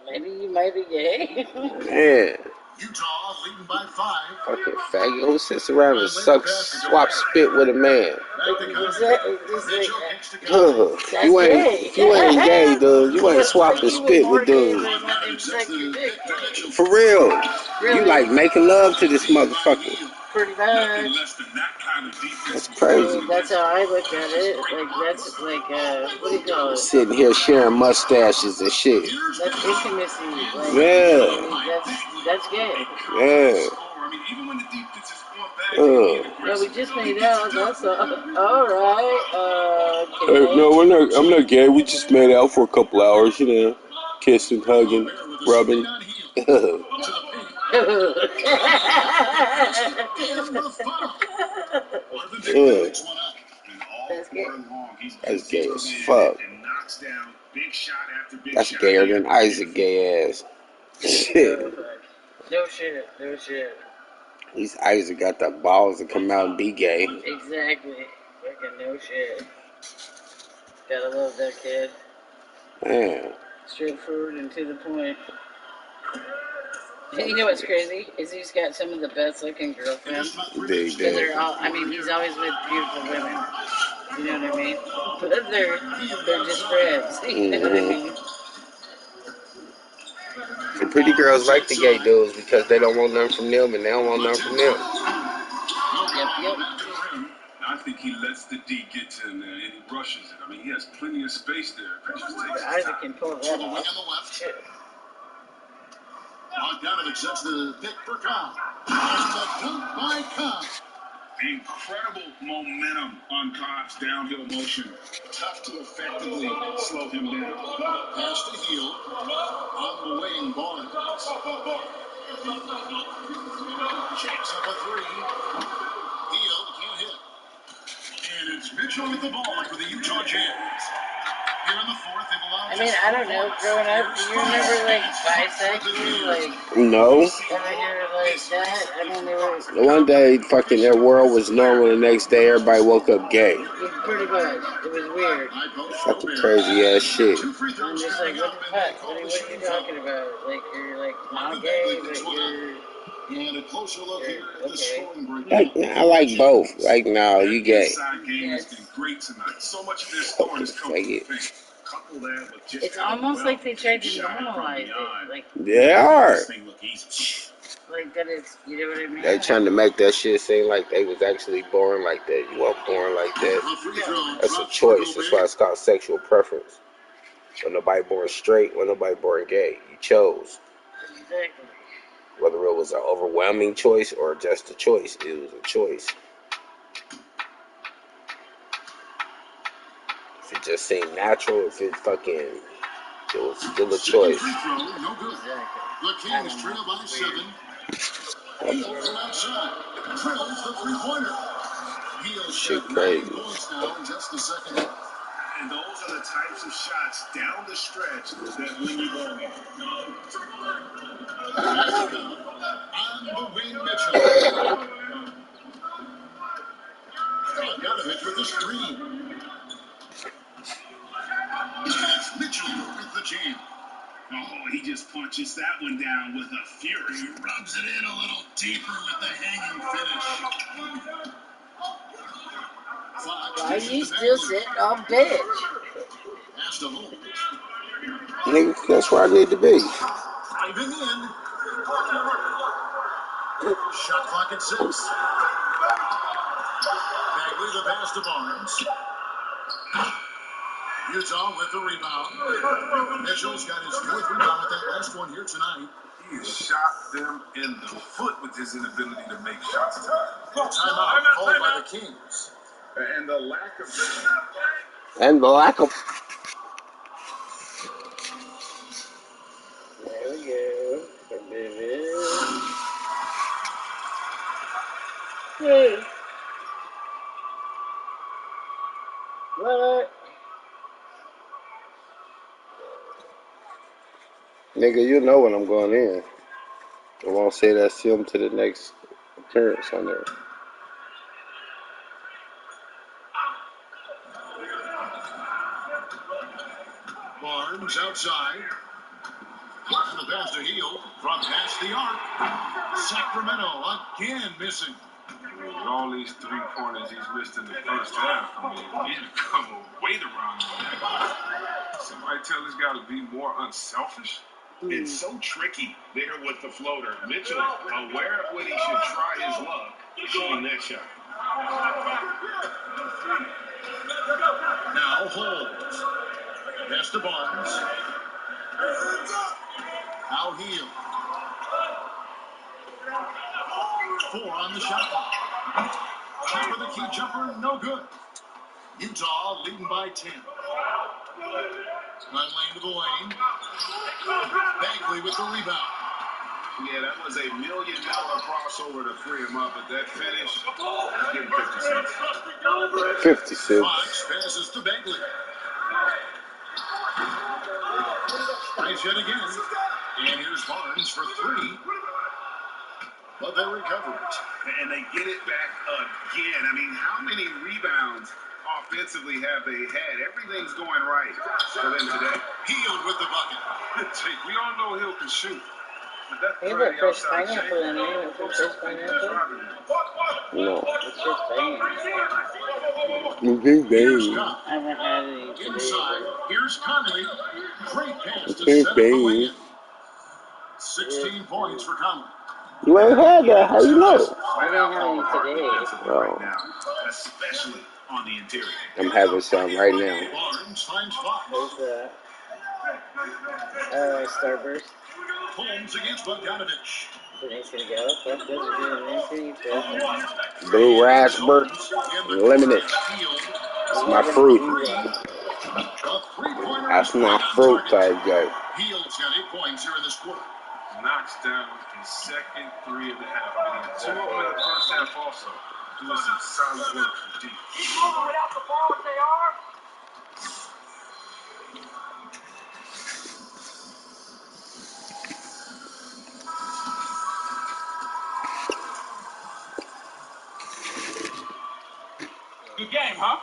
Maybe you might be gay. Man. Utah leading by 5. Fucking faggot. Who sits around and swap spit with a man? If you ain't gay, dude, you ain't swapping spit with dudes. For real. You like making love to this motherfucker. Pretty much. That's crazy. That's how I look at it. Like, that's like, what do you call it? Sitting here sharing mustaches and shit. That's intimacy. Like, yeah. That's gay. Yeah. Yeah, we just made out. That's all. All right. Okay. No, I'm not gay. We just made out for a couple hours, you know, kissing, hugging, rubbing. Yeah. That's gay as fuck. That's gayer than Isaac gay ass. Shit. No shit. At least Isaac got the balls to come out and be gay. Exactly. Fucking no shit. Gotta love that kid. Man. Straightforward and to the point. You know what's crazy? Is he's got some of the best looking girlfriends. They're all, I mean, he's always with beautiful women. You know what I mean? But they're just friends. You know what I mean? The pretty girls like the gay dudes because they don't want nothing from them and they don't want nothing from them. Yep. I think he lets the D get to him there and he rushes it. I mean, he has plenty of space there. Isaac can pull that off. Shit. Bogdanovich sets the pick for Cobb. And the dunk by Cobb. Incredible momentum on Cobb's downhill motion. Tough to effectively slow him down. Pass to Hill. On the wing, Barnes. Jacks up a three. Hill can't hit. And it's Mitchell with the ball for the Utah Jazz. Here in the fourth, they've allowed I mean, I don't know, growing up, do you remember, like, bisexual, like, No. ever hear like that? I mean, they were... One day, fucking their world was normal. The next day, everybody woke up gay. Pretty much. It was weird. Fucking crazy ass shit. I'm just like, what the fuck? What are you talking about? Like, you're, like, not gay, but you're... And a closer look here at the Okay. scoring break. Like, I like both. Like, no, you gay. Inside game has been great tonight. So much of their scoring has come from the paint. Couple that with just It's almost like they tried to normalize it. Like, they are. Like that it's, you know what I mean? They trying to make that shit seem like they was actually born like that. You weren't born like that. That's a choice. That's why it's called sexual preference. When nobody born straight, when nobody born gay, you chose. Exactly. Whether it was an overwhelming choice or just a choice, it was a choice. If it just seemed natural, if it was still a choice. No good. The Kings trail by 7. Hill from outside. Drills the three-pointer. Shit crazy. Points now in just a second. And those are the types of shots down the stretch that win you ball games. On the wing, Mitchell. Bogdanovich with the screen. It's Mitchell with the jam. Oh, he just punches that one down with a fury. He rubs it in a little deeper with the hanging finish. Why you still sitting on bench? Pass to Holmes. Nigga, that's where I need to be. Driving in. Shot clock at 6. Bagley the pass to Barnes. Utah with the rebound. Mitchell's got his 4th rebound with that last one here tonight. He has shot them in the foot with his inability to make shots tonight. Timeout called by the Kings. And the lack of... And the lack of... There we go. Hey. What? Nigga, you know when I'm going in. I won't say that film to the next appearance on there. Barnes outside. And the pass to Hill from past the arc. Sacramento again missing. With all these three-pointers he's missed in the first half, I mean, he's become a weight around him. Somebody tell this guy to be more unselfish. It's so tricky there with the floater. Mitchell, aware of when he should try his luck, shooting that shot. Now Holmes. Pass to Barnes. Now Hill. 4 on the shot clock. Top of the key jumper, no good. Utah leading by 10. Run lane to the lane. Bagley with the rebound. Yeah, that was $1 million crossover to free him up, but that finish, give him 50 cents. 50 cents. Fox passes to Bagley. Nice hit again. And here's Barnes for 3. But they recover it. And they get it back again. I mean, how many rebounds offensively have they had? Everything's going right for them today. Healed with the bucket. We all know Hill can shoot. They put fresh pineapple in there. Fresh pineapple? No. It's just bang. Big Here's bang. Cobb. I haven't had any today. Inside. Here's Conley. Great pass to Big set up the bang. win. 16 points for Conley. You ain't had that. How you know? I don't have any today. Right now, especially on the interior. I'm having some right now. Barnes finds Fox. There's Starburst. Holmes against Bogdanovich. Blue raspberry, limited. It's my fruit. That's my fruit type guy. Heald's got 8 points here in this quarter. Knocks down his second 3 of the half. I mean, 2 of them in the first half also. Doing some solid work from deep. Keep moving without the ball if they are. Good game, huh?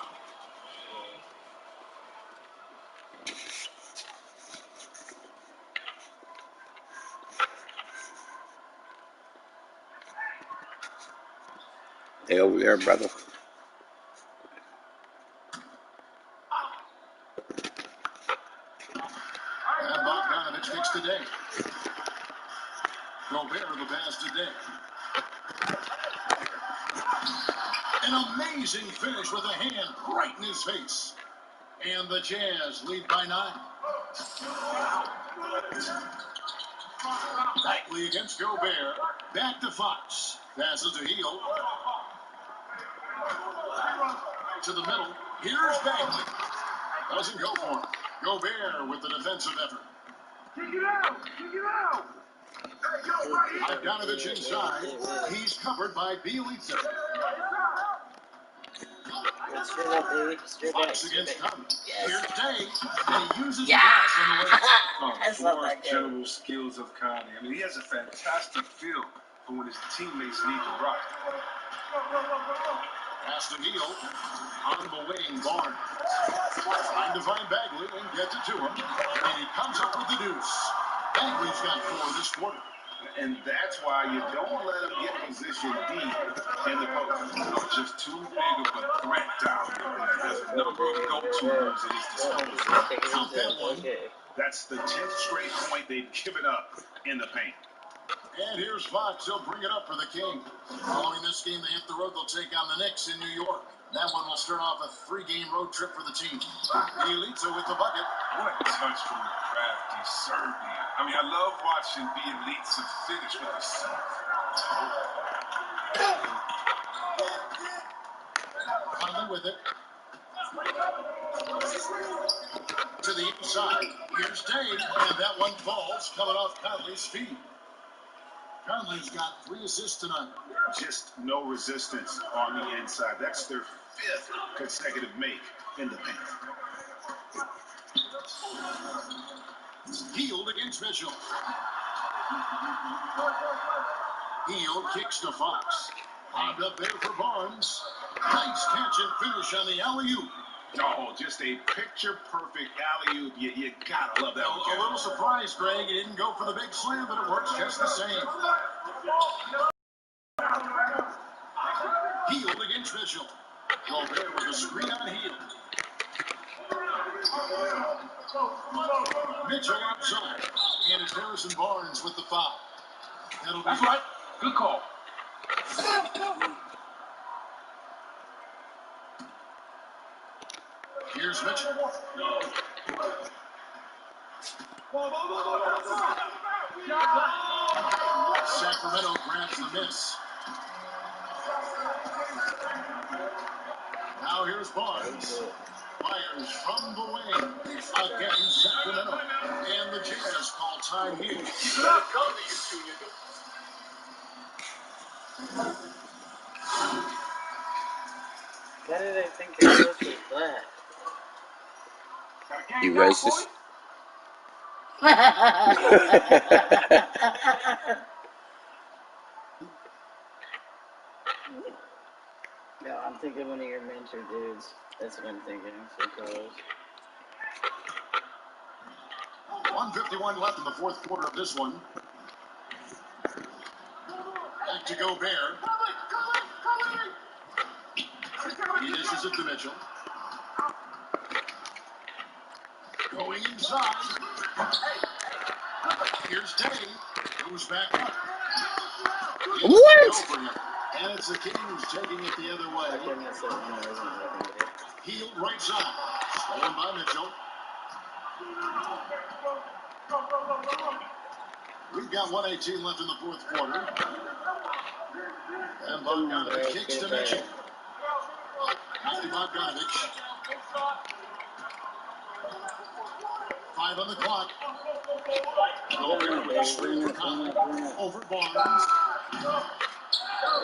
Hey, over there, brother. And Bogdanovich fixed today. Gobert the pass today. An amazing finish with a hand right in his face. And the Jazz lead by 9. Bagley against Gobert. Back to Fox. Passes to Hield. To the middle. Here's Bagley. Doesn't go for him. Gobert with the defensive effort. Kick it out! Kick it out! Bogdanovich inside. He's covered by Bielitsa. Fox against Conley. Here's Day. And he uses the pass on the way. Four general skills of Conley. I mean, he has a fantastic feel for when his teammates need the rock. Pass to Hield. On the wing, Barnes. Trying to find Bagley and gets it to him. And he comes up with the deuce. Bagley's got 4 this quarter. And that's why you don't let him get position deep in the post. Just too big of a threat down there. There's a number of go-to moves at his disposal. Count that one. That's the 10th straight point they've given up in the paint. And here's Fox. He'll bring it up for the King. Following this game, they hit the road. They'll take on the Knicks in New York. That one will start off a 3-game road trip for the team. Bielitsa with the bucket. What a touch from the crafty Serbian. I mean, I love watching Bielitsa finish with a serve. Conley with it. To the inside. Here's Day. And that one falls coming off Conley's feet. Conley's got 3 assists tonight. Just no resistance on the inside. That's their 5th consecutive make in the paint. Hield against Mitchell. Hield kicks to Fox. Bobbed up there for Barnes. Nice catch and finish on the alley-oop. Oh, just a picture-perfect alley-oop. You gotta love that one. A little surprise, Greg. He didn't go for the big slam, but it works just the same. Hield against Mitchell. Gobert with a screen on Hield. Mitchell outside. And it's Harrison Barnes with the foul. That'll be That's right. Good call. Here's Mitchell. Sacramento grabs the miss. Now here's Barnes. Fires from the wing. Again, Sacramento. And the Jazz call time here. Why did I think your coach was black? You racist? No, I'm thinking one of your mentor dudes. That's what I'm thinking. So close. 1:51 left in the 4th quarter of this one. Back to Gobert. He dishes it to Mitchell. Going inside. Here's Day. Goes back up. What? And it's the Kings taking it the other way. Hield right side. Stolen by Mitchell. We've got 1:18 left in the fourth quarter. And Bogdanovich kicks to Mitchell. Matthew Bogdanovich. 5 on the clock. Gobert, screen for Conley. Over Barnes.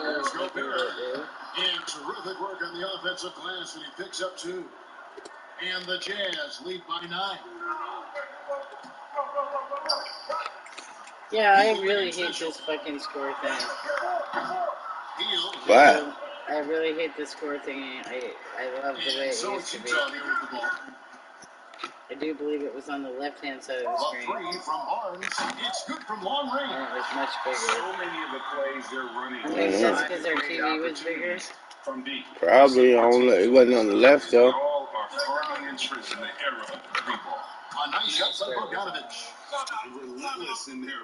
Here's Gobert. And terrific work on the offensive glass when he picks up 2. And the Jazz lead by 9. Yeah, I really hate this fucking score thing. What? I really hate the score thing. I love the way it used to be. I do believe it was on the left-hand side of the screen. From Barnes. It's good from long range. And it was much bigger. So many of the plays they're running. I think that's because their TV was bigger. From deep. Probably on it wasn't on the left though. All are firmly entrenched in the era of three ball. A nice shot by Bogdanovich. Relentless in there.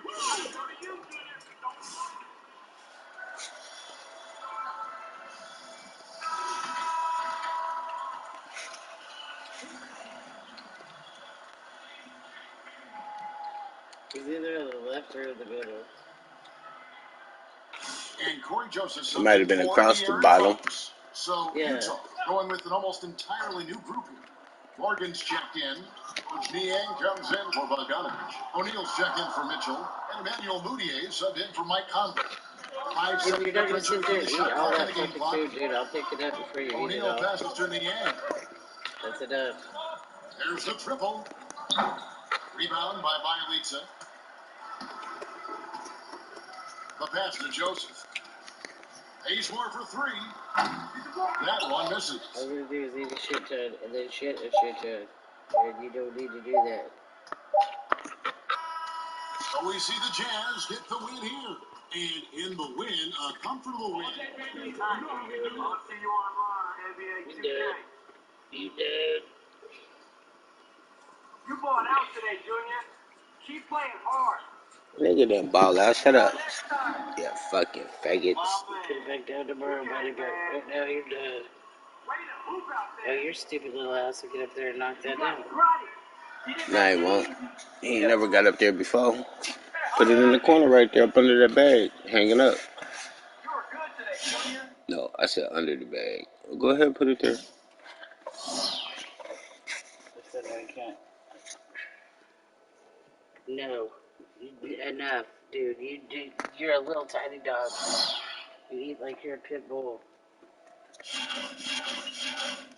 It's either the left or the middle. And Corey Joseph. It might have been across the bottom. So yeah. Utah going with an almost entirely new group here. Morgan's checked in. Coach Niang comes in for Bogdanovich. O'Neal's checked in for Mitchell. And Emmanuel Mudiay subbed in for Mike Conley. If you're not going to sit there and eat all that fucking food, dude, I'll pick it up before you eat it all. O'Neal passes to Niang. That's enough. There's the triple. Rebound by Bielitsa. The pass to Joseph. He's more for 3. That one misses. All we're going to do is eat a shit ton and then shit a shit ton. And you don't need to do that. So we see the Jazz get the win here. And in the win, a comfortable win. I'll see you online, NBA 2K. You did. You bought out today, Junior. Keep playing hard. Nigga didn't ball out. Shut up. Yeah, fucking faggots. Get back down tomorrow, buddy. Right now you're done. Oh, your stupid little ass will get up there and knock that down. Nah, he won't. He ain't never got up there before. Put it in the corner right there up under that bag, hanging up. No, I said under the bag. Go ahead and put it there. I said I can't. No. Enough, dude. You're a little tiny dog. You eat like you're a pit bull.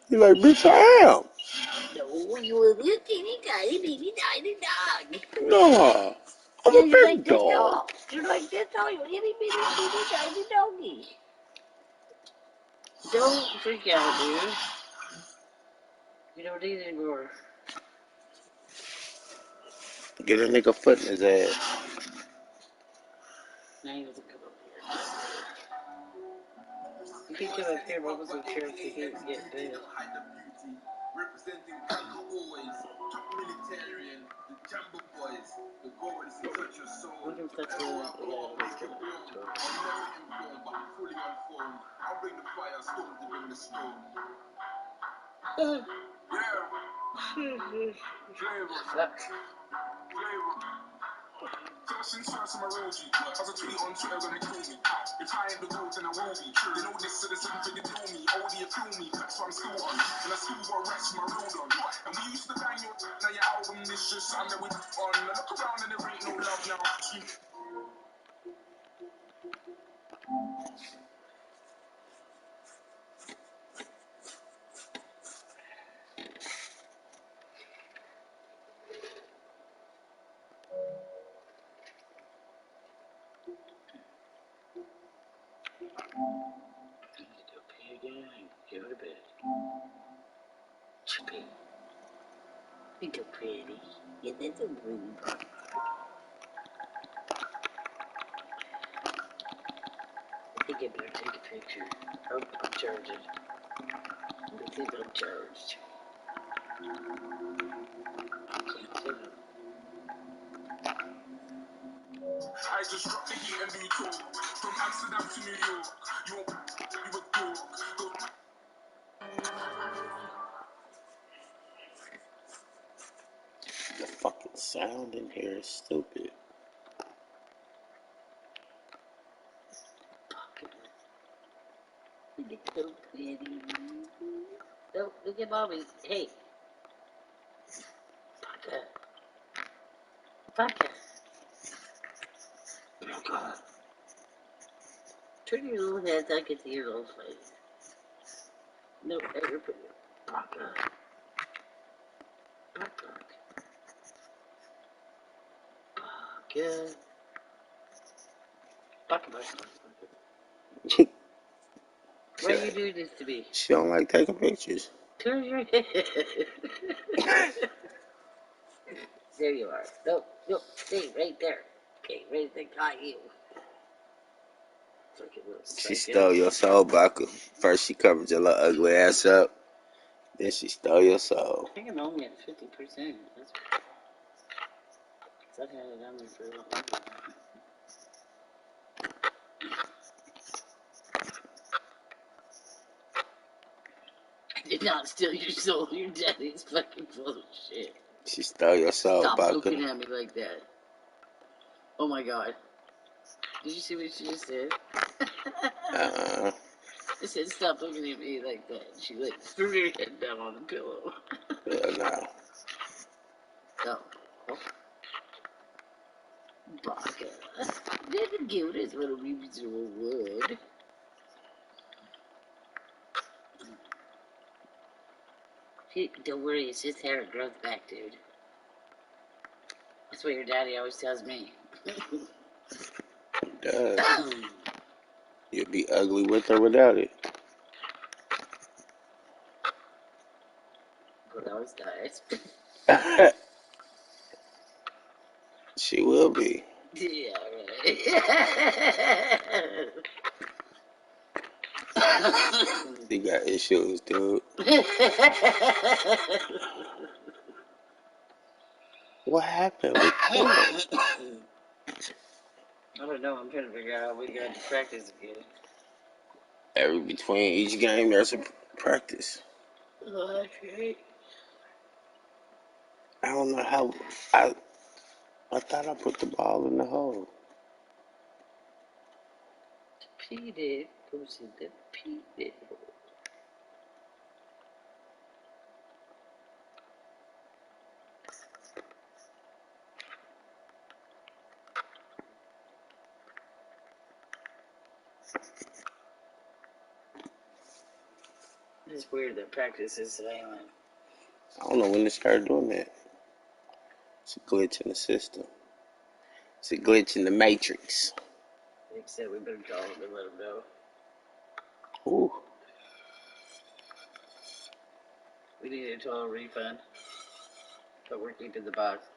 He's like, bitch, I am. No, you a little teeny tiny baby tiny dog. No, I'm a big dog. You're like this dog. You're itty bitty teeny tiny doggy. Don't freak out, dude. You don't need any more. Get a nigga foot in his ass. Now he doesn't come up here. If he come up here, what was the chance he can't get big? Representing Kanko always, top militarian, the Jambo boys, the goals in touch your soul. I wonder if that's what, yeah, that's good. But fully unformed. I'll bring the fire, stone to bring the stone. Fuck. Since first I'm a rosie, I was a tweet on Twitter when they kill me. If I ain't the goat and I will be. They know this, so there's something to do me. OD appeal me, that's what I'm still on. And I still got rest my road on. And we used to bang your now your album, this just something that we on. I look around and there ain't no love now. Go pee again and go to bed. Chippy. Think you're pretty. Yeah, that's a pretty part. I think I better take a picture. Oh, I'm charging. I think I'm charged. Can't sit up. I just dropped the heat and new talk. From Amsterdam to New York. You a dog. The fucking sound in here is stupid. So pretty. Oh, look at mommy. Hey. Baka. Baka. Oh, God. Turn your little head so I can see your little face. No, ever put your Baka. Baka. Baka. Baka, Baka. Why are you doing this to me? She don't like taking pictures. Turn your head. There you are. Nope, nope. Stay right there. Okay, ready to got you. She stole your soul, Baku. First she covered your little ugly ass up. Then she stole your soul. I think I'm only at 50%. That's I've had it on me for a long time. I did not steal your soul. Your daddy's fucking full of shit. She stole your soul, Stop Baku. looking at me like that. Oh my god. Did you see what she just said? She said, stop looking at me like that. She like threw her head down on the pillow. Hell no. Oh. Baka. Never give us what a reasonable would. Don't worry, it's just hair. It grows back, dude. That's what your daddy always tells me. It does. You'll be ugly with or without it. But always dies. She will be. Yeah, right. You got issues, dude. What happened? I don't know. I'm trying to figure out how we got to practice again. Between each game, there's a practice. Oh, that's right. I don't know how. I thought I put the ball in the hole. Repeated goes in the repeated hole. It's weird that practice is silent. I don't know when they started doing that. It's a glitch in the system. It's a glitch in the matrix. They said we better call them and let them know. Ooh. We need a total refund. But we're keeping the box.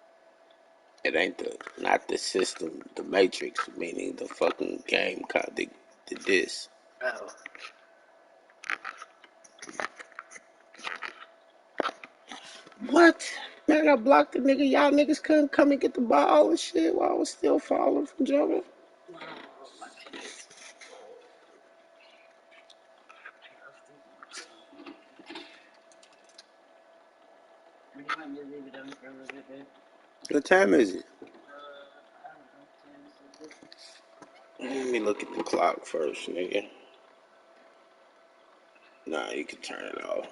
It ain't not the system, the matrix, meaning the fucking game called the disc. Oh. What? Man, I got blocked the nigga. Y'all niggas couldn't come and get the ball and shit while I was still falling from jumping. Oh, my goodness. Do you want me to leave it on for a little bit? What time is it? I don't know. Let me look at the clock first, nigga. Nah, you can turn it off.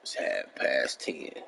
It's 10:30.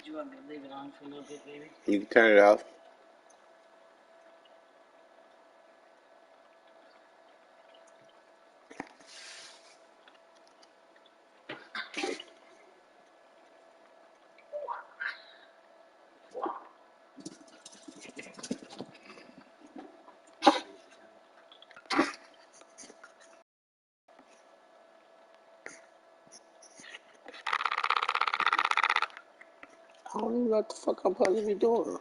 you want me to leave it on for a little bit, baby? You can turn it off. I don't even know what the fuck I'm supposed to be doing.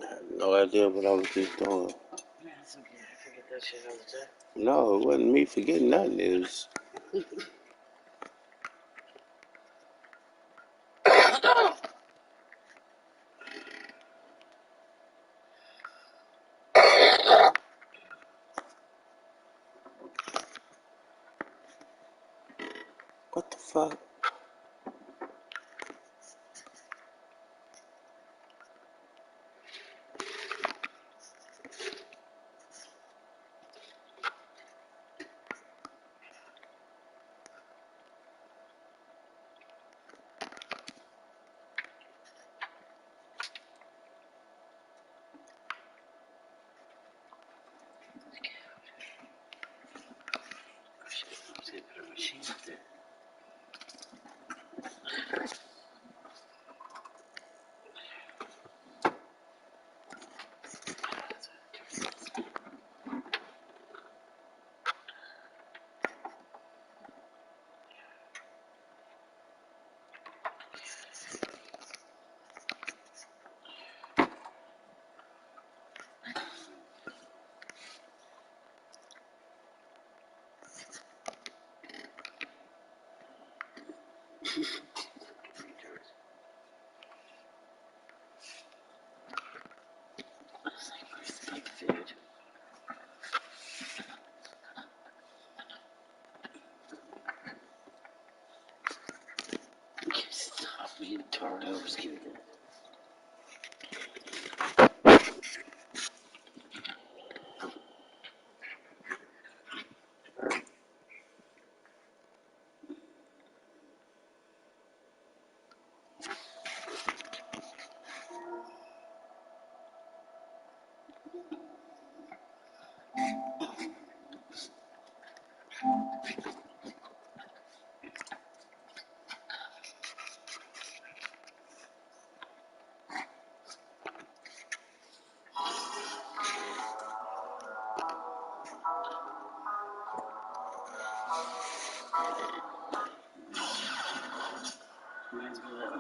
I had no idea what I was just doing. Yeah, it's okay. I forget that shit all the time. No, it wasn't me forgetting nothing. It was... What the fuck? Stop being turnovers, give me that. Reminds me of that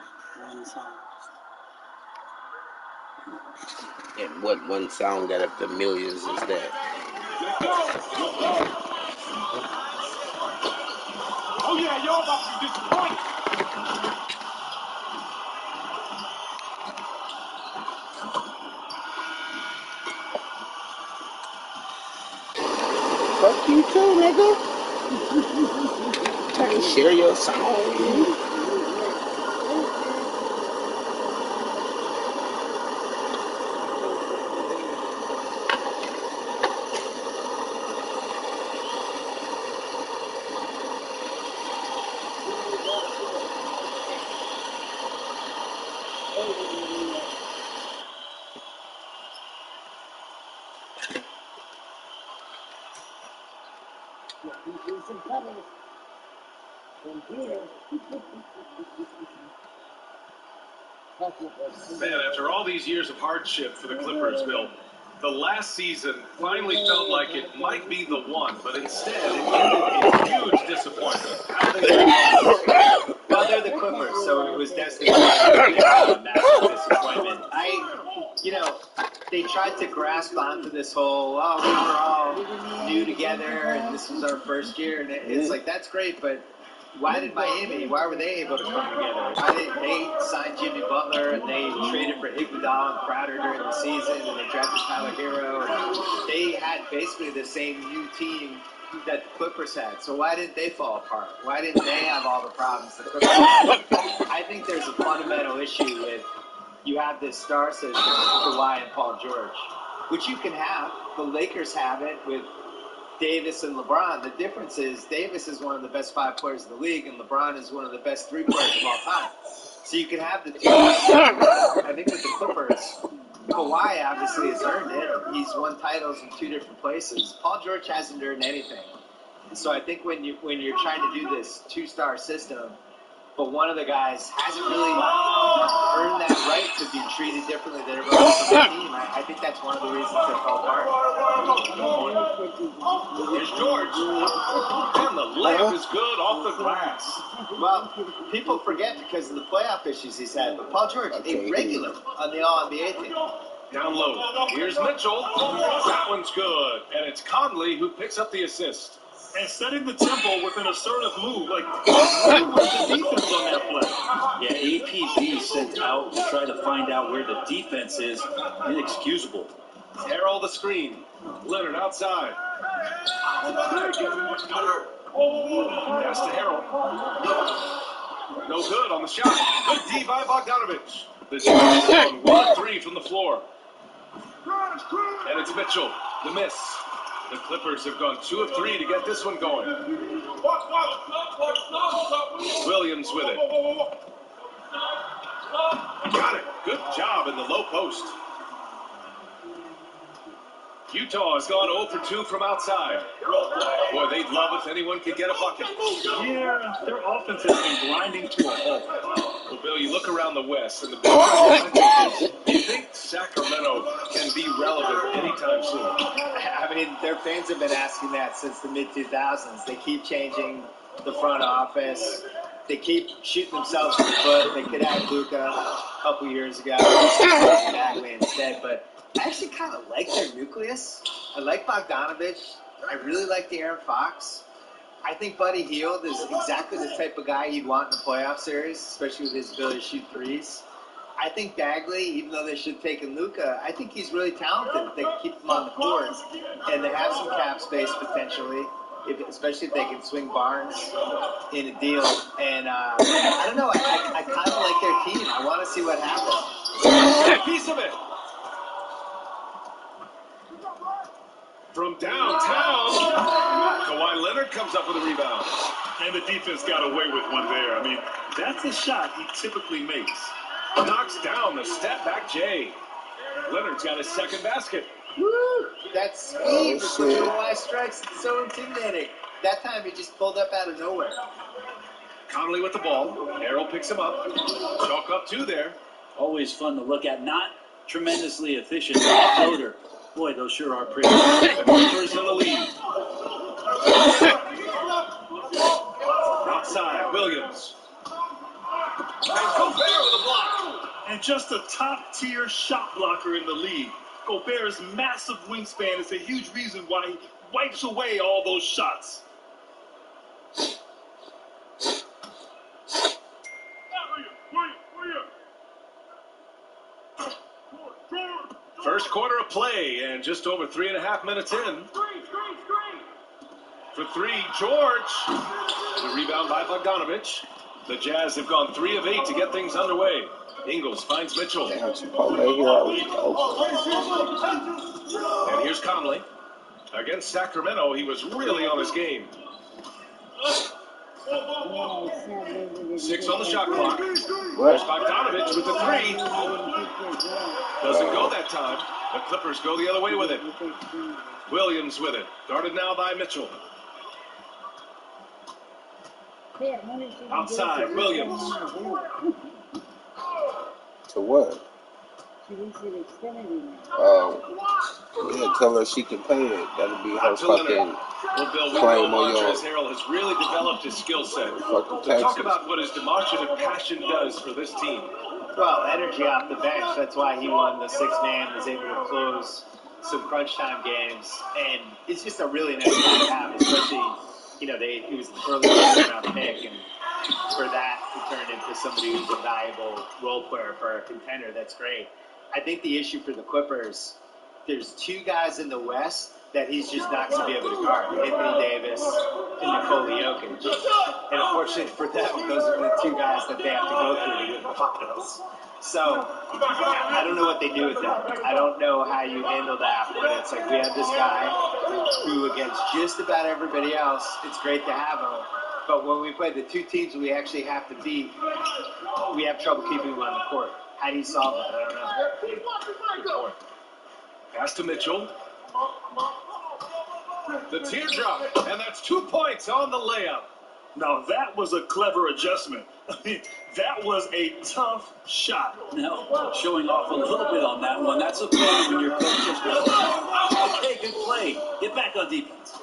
one song. And what one sound out of the millions is that? Oh yeah, y'all about to be disappointed. Fuck you too, nigga. Trying to share your song. Man, after all these years of hardship for the Clippers, Bill, The last season finally felt like it might be the one, but instead it ended in huge disappointment. How they Well, they're the Clippers, so it was destined to be a massive disappointment. They tried to grasp onto this whole, we were all new together, and this was our first year, and it's like, that's great, but why were they able to come together? They signed Jimmy Butler, and they traded for Iguodala and Crowder during the season, and they drafted Tyler Hero, and they had basically the same new team that the Clippers had. So why didn't they fall apart? Why didn't they have all the problems the Clippers had? I think there's a fundamental issue with you have this star system with Kawhi and Paul George, which you can have. The Lakers have it with Davis and LeBron. The difference is Davis is one of the best 5 players in the league, and LeBron is one of the best 3 players of all time. So you can have the two. I think with the Clippers, Kawhi obviously has earned it. He's won titles in 2 different places. Paul George hasn't earned anything. So I think when you're trying to do this 2-star system, but one of the guys hasn't really earned that right to be treated differently than everyone else on the team, I think that's one of the reasons they fell apart. Here's George, and the layup is good off the glass. Well, people forget because of the playoff issues he's had, but Paul George, a regular on the All-NBA team. Down low, here's Mitchell. That one's good, and it's Conley who picks up the assist. And setting the tempo with an assertive move, like, where was the defense on that play? Yeah, APB sent out to try to find out where the defense is. Inexcusable. Harrell the screen. Leonard outside. Pass to Harrell. No good on the shot. Good D by Bogdanovich. The Jazz on 1-3 from the floor. And it's Mitchell. The miss. The Clippers have gone 2 of 3 to get this one going. Williams with it. Got it. Good job in the low post. Utah has gone 0 for 2 from outside. Boy, they'd love if anyone could get a bucket. Yeah, their offense has been grinding to a halt. Well, Bill, you look around the West, and the big question is, do you think Sacramento can be relevant anytime soon? I mean, their fans have been asking that since the mid-2000s. They keep changing the front office. They keep shooting themselves in the foot. They could have Luka a couple years ago. Bagley instead, but I actually kind of like their nucleus. I like Bogdanovich. I really like De'Aaron Fox. I think Buddy Hield is exactly the type of guy you'd want in a playoff series, especially with his ability to shoot threes. I think Bagley, even though they should have taken Luka, I think he's really talented if they can keep him on the court. And they have some cap space potentially, especially if they can swing Barnes in a deal. And I don't know, I kind of like their team. I want to see what happens. Got a piece of it. From downtown, Kawhi Leonard comes up with a rebound. And the defense got away with one there. I mean, that's a shot he typically makes. Knocks down the step-back J. Leonard's got his second basket. Woo! That speed with which Kawhi strikes, it's so intimidating. That time he just pulled up out of nowhere. Conley with the ball. Harrell picks him up. Chalk up 2 there. Always fun to look at. Not tremendously efficient floater. Boy, those sure are pretty. The Clippers in the lead. Outside, Williams. And Gobert with a block. And just a top-tier shot blocker in the league. Gobert's massive wingspan is a huge reason why he wipes away all those shots. First quarter of play, and just over 3.5 minutes in. For 3, George. The rebound by Bogdanovich. The Jazz have gone 3 of 8 to get things underway. Ingles finds Mitchell. And here's Conley. Against Sacramento, he was really on his game. 6 on the shot clock. There's Bogdanovich with the 3. Doesn't go that time. The Clippers go the other way with it. Williams with it. Guarded now by Mitchell. Outside, Williams. To what? She didn't see the Xfinity. Yeah, tell her she can pay it. That'll be her fucking Well, Bill, we claim know on your Montrezl Harrell has really developed his skill set. fucking So talk taxes. about what his demonstrative passion does for this team. Well, energy off the bench. That's why he won the sixth man, was able to close some crunch time games, and it's just a really nice guy to have, especially, you know, he was the early round pick, and for that to turn into somebody who's a valuable role player for a contender, that's great. I think the issue for the Clippers, there's two guys in the West that he's just not going to be able to guard, Anthony Davis and Nikola Jokic. And unfortunately for them, those are the two guys that they have to go through to win the finals. So I don't know what they do with that. I don't know how you handle that when it's like we have this guy who against just about everybody else, it's great to have him. But when we play the two teams we actually have to beat, we have trouble keeping him on the court. How do you solve that? I don't know. Pass to Mitchell. The teardrop, and that's 2 points on the layup. Now that was a clever adjustment. I mean, that was a tough shot. Now, showing off a little bit on that one. That's okay when your coach just goes, okay, good play. Get back on defense.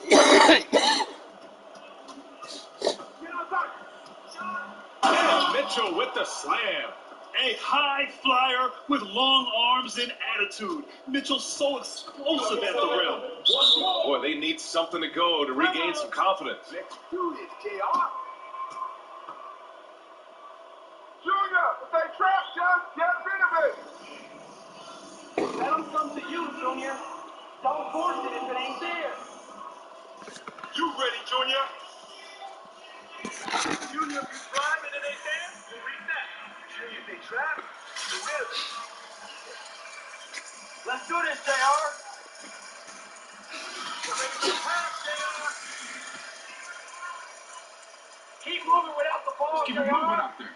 And Mitchell with the slam. A high flyer with long arms and attitude. Mitchell's so explosive at the rim. Boy, they need something to go to regain some confidence. Let's do this, JR. Junior, if they trap you, get rid of it. Let them come to you, Junior. Don't force it if it ain't there. You ready, Junior? Junior, if you drive and it ain't there, we'll reset. Junior, if they trap, get rid of it. Let's do this, JR. Keep moving without the ball, Keep it moving out there.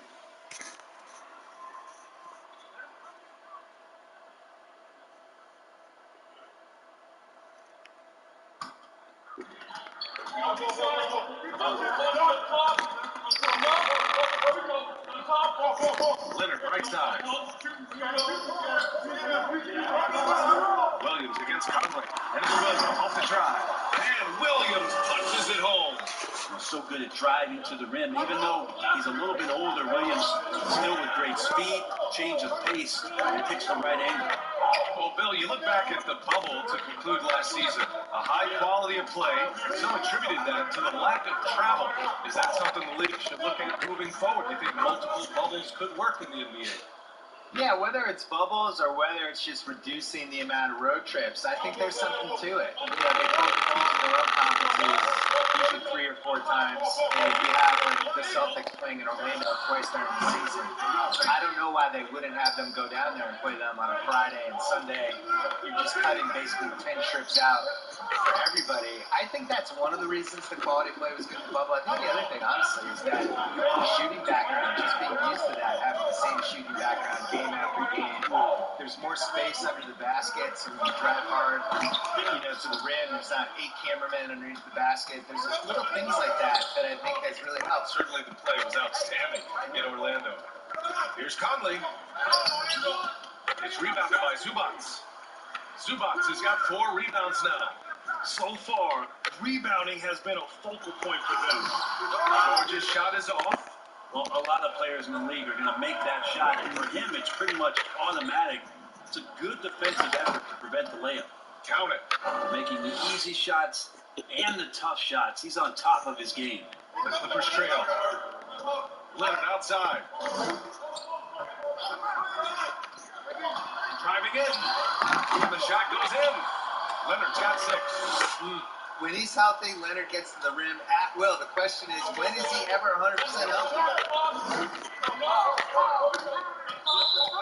Leonard, right side. Williams against Conley. And it's Williams off the drive. And Williams punches it home. He's so good at driving to the rim. Even though he's a little bit older, Williams still with great speed, change of pace, and picks the right angle. Well, Bill, you look back at the bubble to conclude last season. A high quality of play. Some attributed that to the lack of travel. Is that something the league should look at moving forward? Do you think multiple bubbles could work in the NBA? Yeah, whether it's bubbles or whether it's just reducing the amount of road trips, I think there's something to it. You know, they call the teams in their own conferences usually 3 or 4 times. And you have like the Celtics playing in Orlando twice during the season. I don't know why they wouldn't have them go down there and play them on a Friday and Sunday. You're just cutting basically 10 trips out for everybody. I think that's one of the reasons the quality play was good in the bubble. I think the other thing, honestly, is that the shooting background, just being used to that, having the same shooting background game after game. There's more space under the basket, so when you drive hard, you know, to the rim, there's not 8 cameramen underneath the basket. There's just little things like that that I think has really helped. Certainly the play was outstanding in Orlando. Here's Conley. It's rebounded by Zubac. Zubac has got 4 rebounds now. So far, rebounding has been a focal point for them. George's shot is off. Well, a lot of players in the league are going to make that shot, and for him, it's pretty much automatic. It's a good defensive effort to prevent the layup. Count it. Making the easy shots and the tough shots. He's on top of his game. The Clippers trail. Leonard outside. Driving in. And the shot goes in. Leonard's got 6. When he's healthy, Leonard gets to the rim at will. The question is, when is he ever 100% healthy?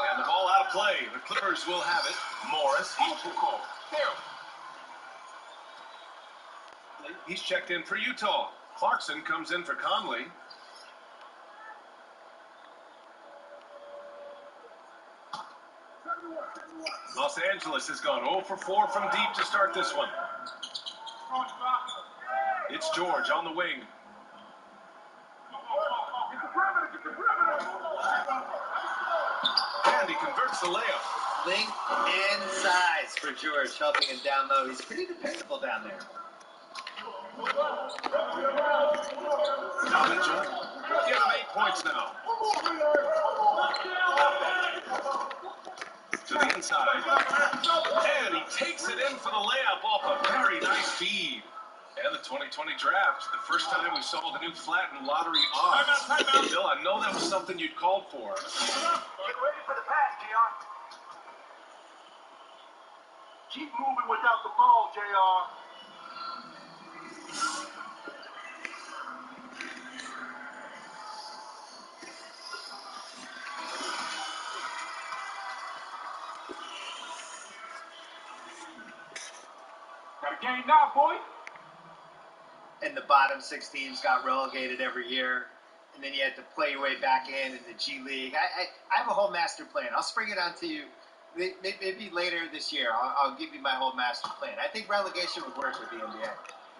And the ball out of play. The Clippers will have it. Morris. He's checked in for Utah. Clarkson comes in for Conley. Los Angeles has gone 0 for 4 from deep to start this one. It's George on the wing. and he converts the layup. Length and size for George, helping him down low. He's pretty dependable down there. Now Mitchell, give him 8 points now. To the inside. And he takes it in for the layup off a very nice feed. And the 2020 draft, the first time we saw the new flattened lottery odds. Bill, I know that was something you'd called for. Get ready for the pass, JR. Keep moving without the ball, JR. Got a game now, boy. And the bottom 6 teams got relegated every year. And then you had to play your way back in the G League. I have a whole master plan. I'll spring it onto you maybe later this year. I'll give you my whole master plan. I think relegation would work with the NBA.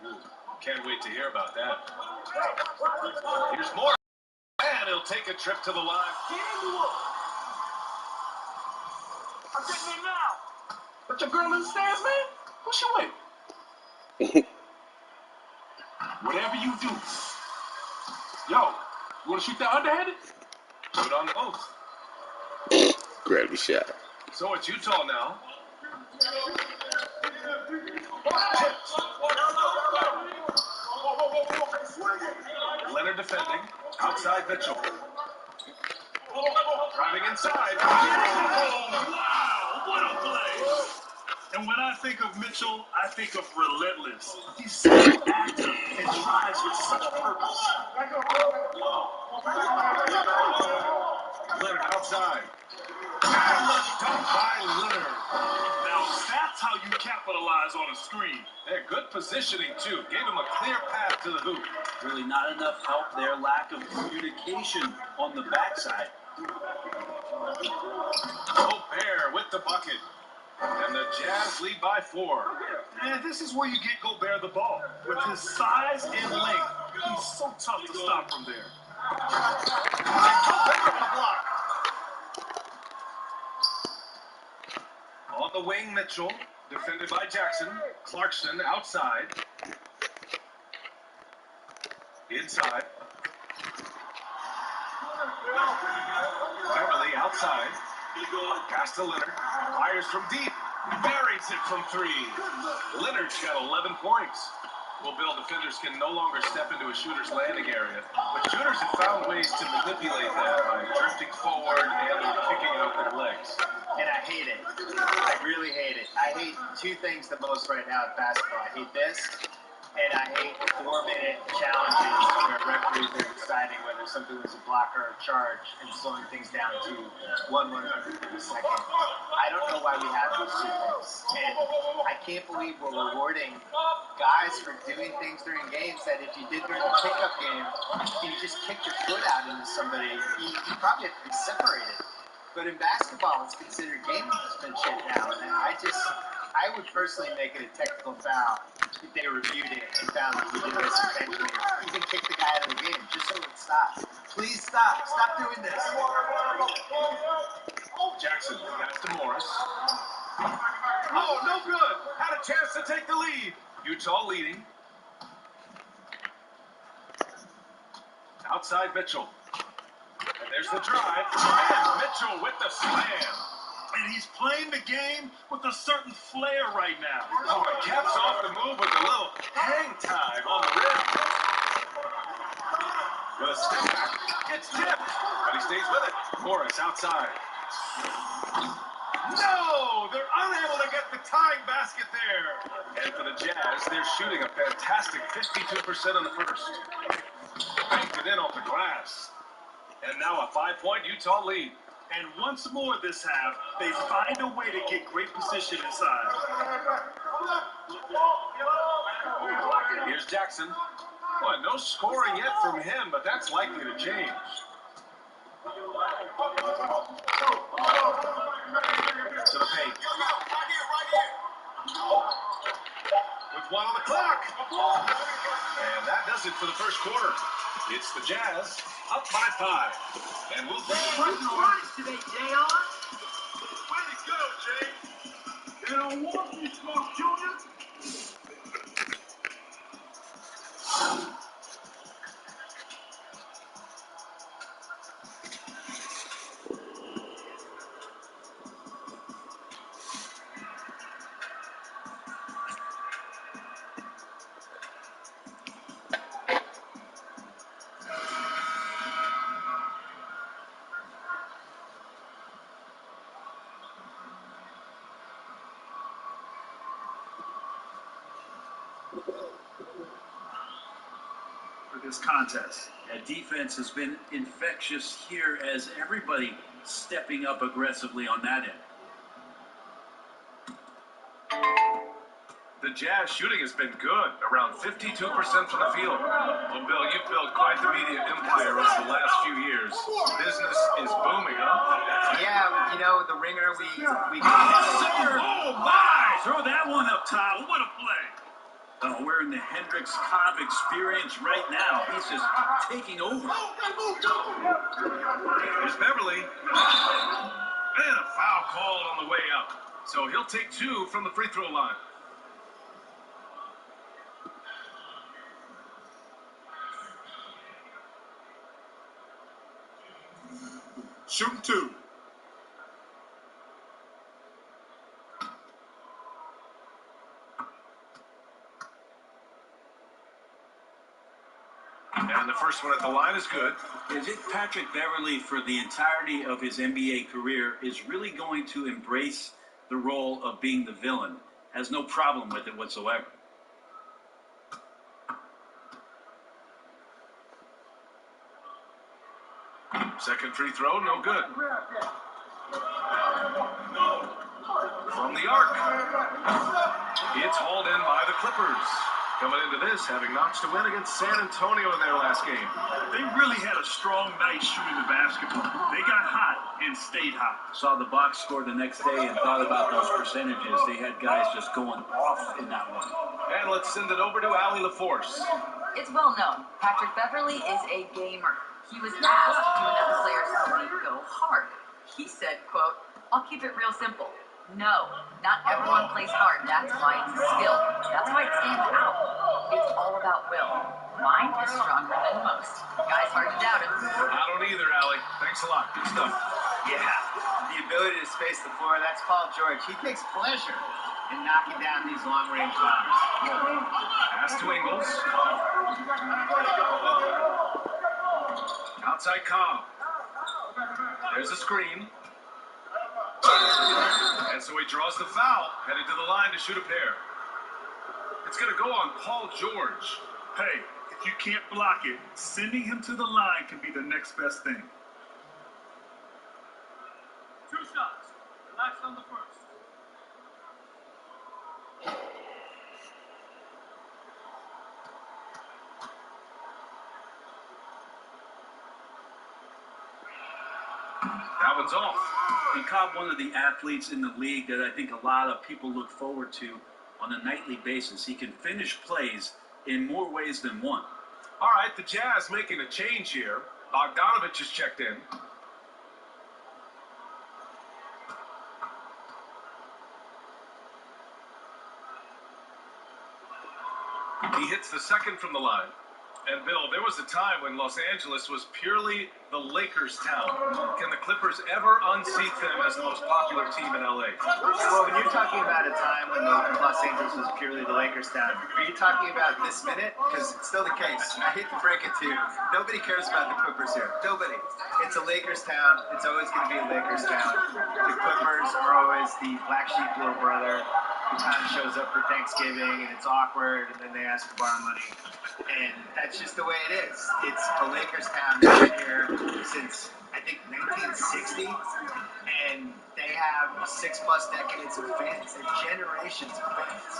Ooh, can't wait to hear about that. Here's more. And he'll take a trip to the line. I'm getting in now. But your girl in the stands, man? Who's she with? Whatever you do. Yo, you want to shoot that underhanded? Do it on both. Grab the shot. So it's Utah now. Leonard defending. Outside Mitchell. Driving inside. Oh, wow, what a play. And when I think of Mitchell, I think of relentless. He's so active and drives with such purpose. Leonard outside. Dunk by Leonard. Now that's how you capitalize on a screen. They're good positioning, too. Gave him a clear path to the hoop. Really not enough help there. Lack of communication on the backside. Gobert with the bucket. And the Jazz lead by 4. And this is where you get Gobert the ball. With his size and length, he's so tough to stop from there. And Gobert on the block. On the wing, Mitchell. Defended by Jackson. Clarkson outside. Inside. Beverly outside. Pass to Leonard. Fires from deep. Buries it from 3. Leonard's got 11 points. Well, Bill, defenders can no longer step into a shooter's landing area. But shooters have found ways to manipulate that by drifting forward and kicking out their legs. And I hate it. I really hate it. I hate 2 things the most right now at basketball. I hate this, and I hate 4-minute challenges where referees are deciding whether something was a block or a charge and slowing things down to 1/100th of a second. I don't know why we have these 2 things. And I can't believe we're rewarding guys for doing things during games that if you did during the pickup game and you just kicked your foot out into somebody, you probably have to be separated. But in basketball, it's considered gamesmanship now. And I would personally make it a technical foul if they reviewed it and found that he did this intentionally. Even kick the guy out of the game just so it stops. Please stop. Stop doing this. Jackson pass to Morris. Oh, no good. Had a chance to take the lead. Utah leading. Outside Mitchell. And there's the drive. And Mitchell with the slam. And he's playing the game with a certain flair right now. Oh, and caps off the move with a little hang time on the rim. With a step back. It's tipped. But he stays with it. Morris outside. No! They're unable to get the tying basket there. And for the Jazz, they're shooting a fantastic 52% on the first. Banked it in off the glass. And now a 5-point Utah lead. And once more this half, they find a way to get great position inside. Here's Jackson. Well, no scoring yet from him, but that's likely to change. To the paint. With 1 on the clock. And that does it for the first quarter. It's the Jazz up by 5. And we'll bring What's right today, JR? don't want me smoke, Junior. This contest. That defense has been infectious here as everybody stepping up aggressively on that end. The Jazz shooting has been good, around 52% from the field. Well, Bill, you've built quite the media empire over the last few years. Business is booming, huh? Yeah, you know, the ringer we Oh, my! Throw that one up, Tyler. What a play. We're in the Hendricks Cobb experience right now. He's just taking over. Here's Beverly. And a foul called on the way up. So he'll take 2 from the free throw line. Shooting 2. And the first one at the line is good. Is it Patrick Beverly for the entirety of his NBA career is really going to embrace the role of being the villain? Has no problem with it whatsoever. Second free throw, no good. From the arc. It's hauled in by the Clippers. Coming into this, having notched a win against San Antonio in their last game. They really had a strong night shooting the basketball. They got hot and stayed hot. Saw the box score the next day and thought about those percentages. They had guys just going off in that one. And let's send it over to Allie LaForce. It's well known. Patrick Beverly is a gamer. He was asked to another players in the league go hard. He said, quote, "I'll keep it real simple. No, not everyone plays hard. That's why it's a skill. That's why it stands out. It's all about will. Mine is stronger than most. Guys, hard to doubt it." I don't either, Allie. Thanks a lot. Good stuff. Yeah, the ability to space the floor, that's Paul George. He takes pleasure in knocking down these long-range bombs. Pass to Ingles. Outside Cobb. There's a screen. And so he draws the foul, headed to the line to shoot a pair. It's going to go on Paul George. Hey, if you can't block it, sending him to the line can be the next best thing. 2 shots. Relax on the first. That one's off. And Cobb, one of the athletes in the league that I think a lot of people look forward to on a nightly basis. He can finish plays in more ways than one. All right, the Jazz making a change here. Bogdanovich has checked in. He hits the second from the line. And Bill, there was a time when Los Angeles was purely the Lakers town. Can the Clippers ever unseat them as the most popular team in LA? Well, when you're talking about a time when Los Angeles was purely the Lakers town, are you talking about this minute? Because it's still the case. I hate to break it to you. Nobody cares about the Clippers here. Nobody. It's a Lakers town. It's always going to be a Lakers town. The Clippers are always the black sheep little brother who kind of shows up for Thanksgiving and it's awkward and then they ask to borrow money. And that's just the way it is. It's a Lakers town. They've been here since, I think, 1960. And they have 6+ decades of fans and generations of fans.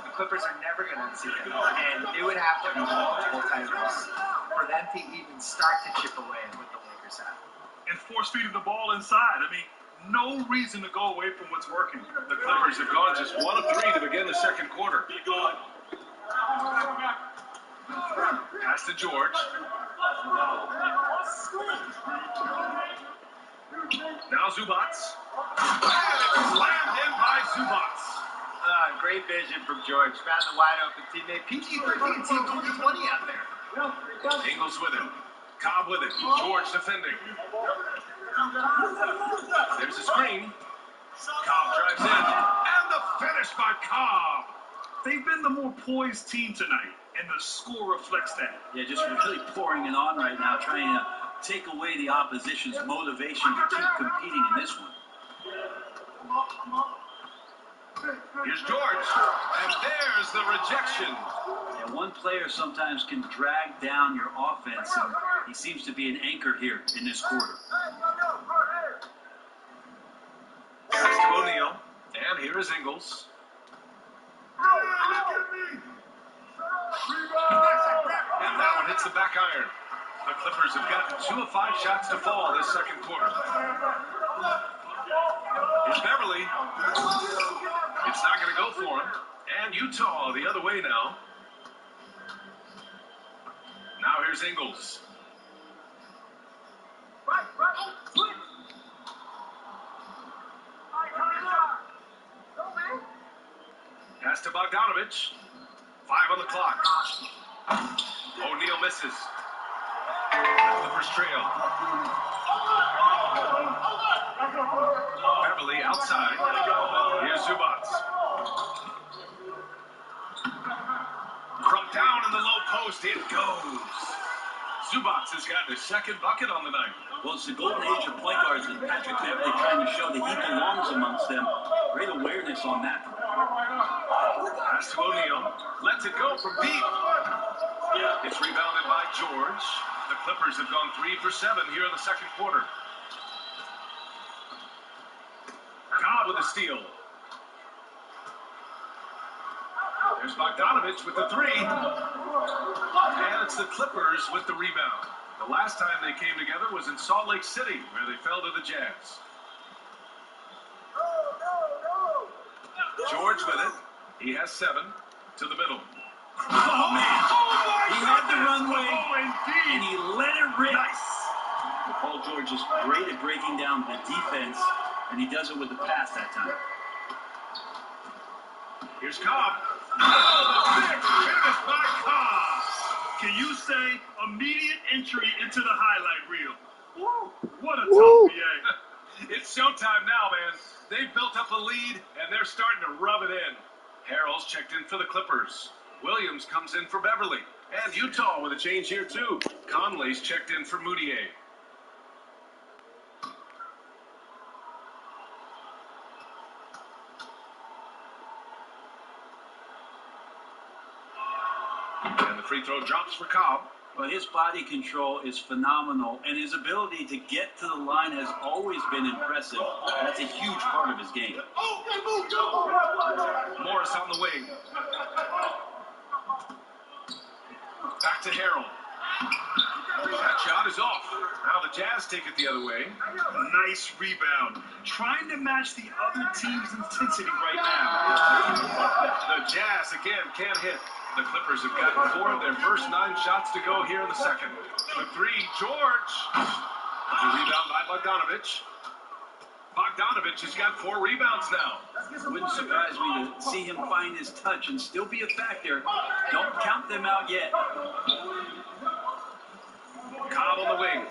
The Clippers are never going to unseat them. And it would have to be multiple titles for them to even start to chip away at what the Lakers have. And force feeding the ball inside. I mean, no reason to go away from what's working. The Clippers have gone just 1 of 3 to begin the second quarter. Pass to George. Now Zubats. Slammed in by Zubats. Great vision from George. Found the wide open teammate. PG-13 team only 20 out there. Ingles with it. Cobb with it. George defending. There's a screen. Cobb drives in. And the finish by Cobb. They've been the more poised team tonight, and the score reflects that. Yeah, just really pouring it on right now, trying to take away the opposition's motivation to keep competing in this one. Here's George, and there's the rejection. Yeah, one player sometimes can drag down your offense, and he seems to be an anchor here in this quarter. Pass to O'Neal, and here is Ingles. And that one hits the back iron. The Clippers have gotten 2 of 5 shots to fall this second quarter. Here's Beverly. It's not going to go for him. And Utah the other way now. Now here's Ingles. Pass to Bogdanovich. 5 on the clock. O'Neal misses. The Clippers trail. Beverly outside. Here's Zubats. From down in the low post, it goes. Zubats has gotten his second bucket on the night. Well, it's the golden age of point guards, and Patrick Beverly trying to show that he belongs amongst them. Great awareness on that. Pass to O'Neal. Lets it go from deep. It's rebounded by George. The Clippers have gone 3 for 7 here in the second quarter. Cobb with a steal. There's Bogdanovich with the 3. And it's the Clippers with the rebound. The last time they came together was in Salt Lake City, where they fell to the Jazz. George with it. He has 7 to the middle. Oh, man. He had the runway, indeed. and he let it rip. Nice. Paul George is great at breaking down the defense, and he does it with the pass that time. Here's Cobb. Oh, big finish by Cobb. Can you say immediate entry into the highlight reel? Woo. What a Woo. tough PA. It's showtime now, man. They've built up a lead, and they're starting to rub it in. Harrell's checked in for the Clippers. Williams comes in for Beverly. And Utah with a change here, too. Conley's checked in for Moutier. And the free throw drops for Cobb. Well, his body control is phenomenal, and his ability to get to the line has always been impressive. That's a huge part of his game. Morris on the wing. Back to Harrell. That shot is off. Now the Jazz take it the other way. Nice rebound. Trying to match the other team's intensity right now. The Jazz again can't hit. The Clippers have gotten 4 of their first 9 shots to go here in the second. The 3, George. The rebound by Bogdanovich. Bogdanovich has got 4 rebounds now. Wouldn't surprise me to see him find his touch and still be a factor. Don't count them out yet. Cobb on the wing.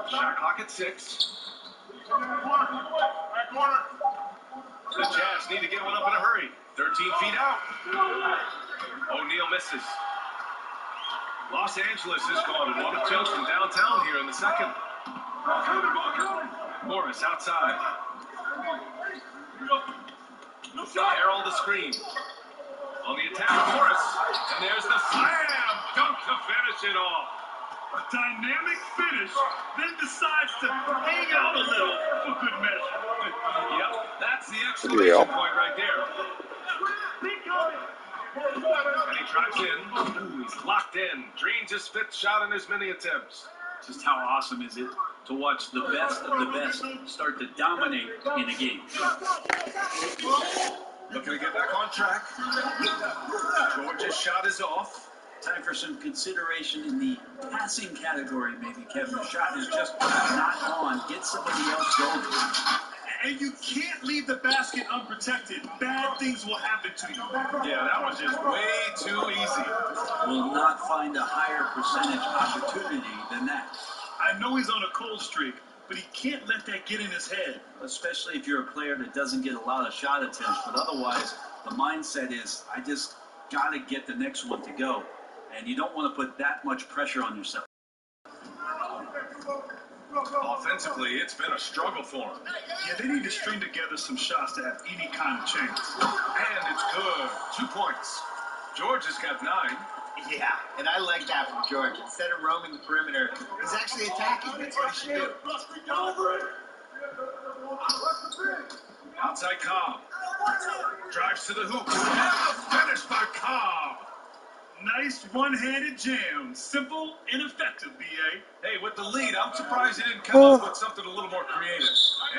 Shot clock at 6. The Jazz need to get one up in a hurry. 13 feet out. O'Neal misses. Los Angeles has gone 1 of 2 from downtown here in the second. Morris outside. Harrell the screen. On the attack, Morris. And there's the slam dunk to finish it off. A dynamic finish, then decides to hang out a little for good measure. Yep, that's the exclamation point right there. And he drives in. Ooh, he's locked in. Dreams his 5th shot in his many attempts. Just how awesome is it to watch the best of the best start to dominate in a game. Looking to get back on track. George's shot is off. Time for some consideration in the passing category, maybe, Kevin. The shot is just not on. Get somebody else going. And you can't leave the basket unprotected. Bad things will happen to you. Yeah, that was just way too easy. Will not find a higher percentage opportunity than that. I know he's on a cold streak, but he can't let that get in his head. Especially if you're a player that doesn't get a lot of shot attempts. But otherwise, the mindset is, I just got to get the next one to go. And you don't want to put that much pressure on yourself. Offensively, it's been a struggle for him. Yeah, they need to string together some shots to have any kind of chance. And it's good. 2 points. George has got 9. Yeah, and I like that from George. Instead of roaming the perimeter, he's actually attacking. That's what he should do. Outside Cobb. Drives to the hoop. And the finish by Cobb. Nice one-handed jam. Simple and effective, B.A. Hey, with the lead, I'm surprised he didn't come up with something a little more creative.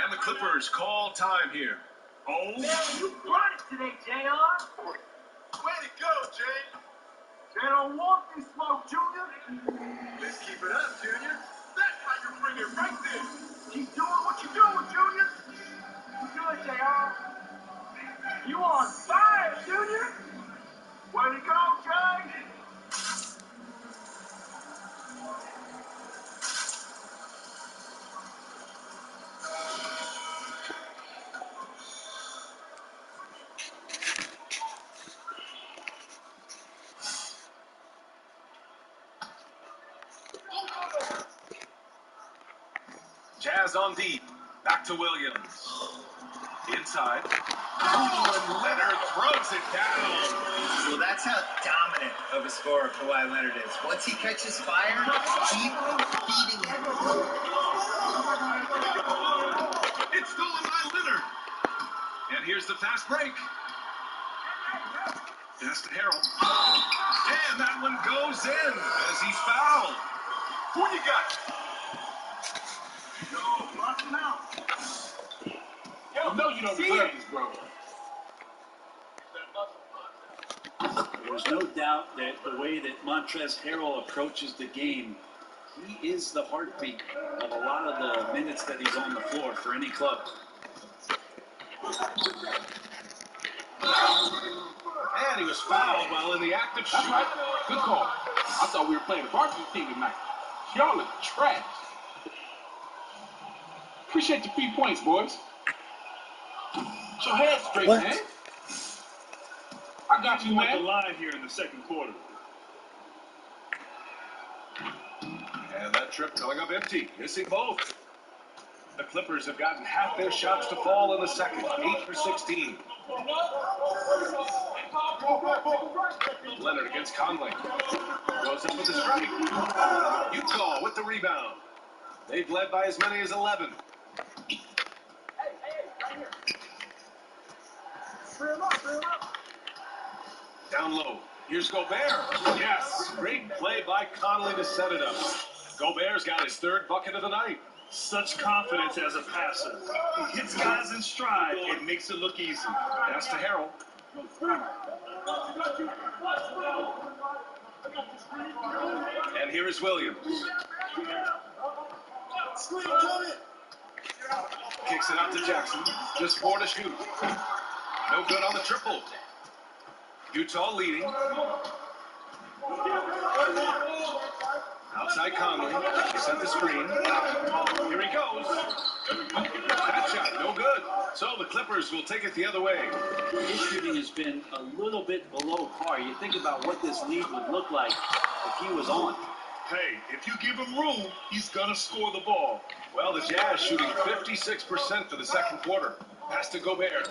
And the Clippers call time here. Oh. You brought it today, JR. Way to go, Jay. They don't want this smoke, Junior. Let's keep it up, Junior. That's how you bring it right there. Keep doing what you're doing, Junior. You good, JR. You on fire, Junior. Way to go, Jay. Jazz on deep. Back to Williams. Inside. Oh, and Leonard throws it down. Well, that's how dominant of a scorer Kawhi Leonard is. Once he catches fire, keep feeding him. It's stolen by Leonard. And here's the fast break. Pass to Harold. And that one goes in as he's fouled. Who you got? Yo, bust him out. Yo, no, you don't deserve this, bro. There's no doubt that the way that Montrezl Harrell approaches the game, he is the heartbeat of a lot of the minutes that he's on the floor for any club. And he was fouled while in the act of shooting. That's right. Good call. I thought we were playing a varsity team tonight. Y'all are trash. Appreciate the 3 points, boys. Get your head straight, man. I got you, want the man. line here in the second quarter. And that trip going up empty, missing both. The Clippers have gotten half their shots to fall in the second, 8 for 16. Leonard against Conley. Goes up with the strike. Utah with the rebound. They've led by as many as 11. Down low. Here's Gobert. Yes. Great play by Conley to set it up. Gobert's got his 3rd bucket of the night. Such confidence as a passer. He hits guys in stride and makes it look easy. Pass to Harrell. And here is Williams. Kicks it out to Jackson. Just 4 to shoot. No good on the triple. Utah leading. Outside Conley. He set the screen. Here he goes. That shot, no good. So the Clippers will take it the other way. His shooting has been a little bit below par. You think about what this lead would look like if he was on. Hey, if you give him room, he's going to score the ball. Well, the Jazz shooting 56% for the second quarter. Pass to Gobert.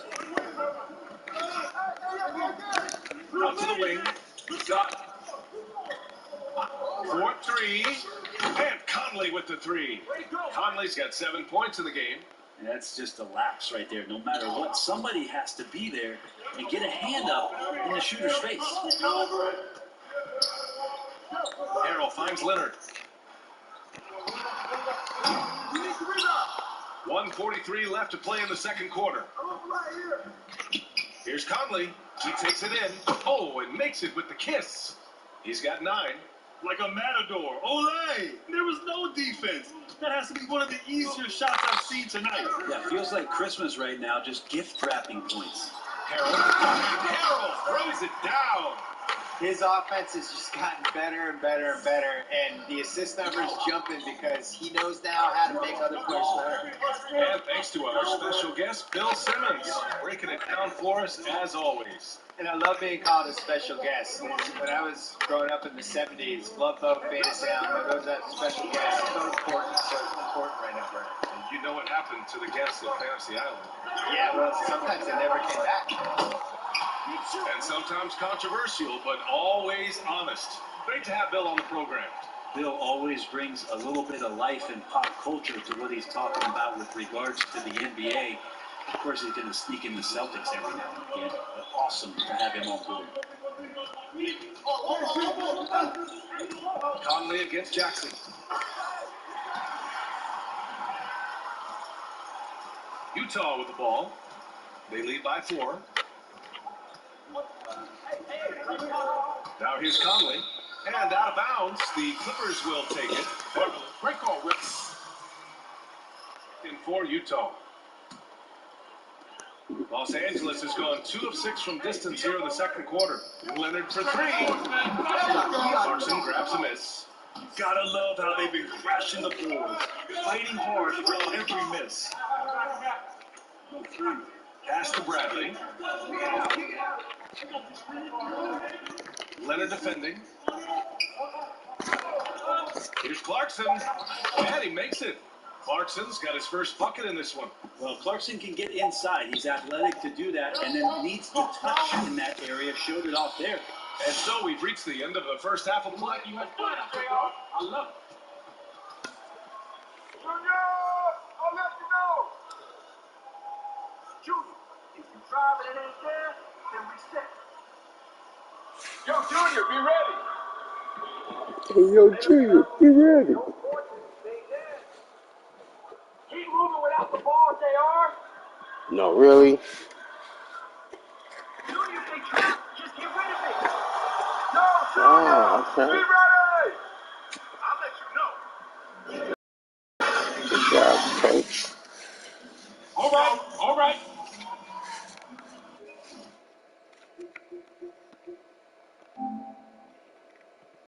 Out to the wing. Got 4-3. And Conley with the 3. Conley's got 7 points in the game. And that's just a lapse right there. No matter what, somebody has to be there and get a hand up in the shooter's face. Harrell finds Leonard. 1:43 left to play in the second quarter. Here's Conley. He takes it in. Oh, and makes it with the kiss. He's got 9. like a matador. Olay! There was no defense. That has to be one of the easier shots I've seen tonight. Yeah, feels like Christmas right now, just gift wrapping points. Harrell throws it down. His offense has just gotten better and better and better, and the assist numbers jumping because he knows now how to make other players better. And thanks to our special guest, Bill Simmons, breaking it down for us as always. And I love being called a special guest. When I was growing up in the 70s, Love Boat, Beta Sound, those are special guests. So important right now, Brent. And you know what happened to the guests at Fantasy Island. Yeah, well, sometimes they never came back. And sometimes controversial, but always honest. Great to have Bill on the program. Bill always brings a little bit of life and pop culture to what he's talking about with regards to the NBA. Of course, he's going to sneak in the Celtics every now and again. But awesome to have him on board. Conley against Jackson. Utah with the ball. They lead by 4. Now here's Conley. And out of bounds, the Clippers will take it. Great call, Whip. In for Utah. Los Angeles has gone 2 of 6 from distance here in the second quarter. Leonard for 3. Clarkson grabs a miss. Gotta love how they've been crashing the boards, fighting hard for every miss. Pass to Bradley. Leonard defending. Here's Clarkson. And he makes it. Clarkson's got his first bucket in this one. Well, Clarkson can get inside. He's athletic to do that, and then needs to touch in that area. Showed it off there. And so we've reached the end of the first half of play. I love it. Junior, I'll let you know. Junior, if you try but it ain't there, then reset. Yo, Junior, be ready. Hey, yo, Junior, be ready. Keep moving without the ball, JR. No, really? Junior, if they trap, just get rid of it. No, Junior, okay. be ready. I'll let you know. Good job, coach. All right.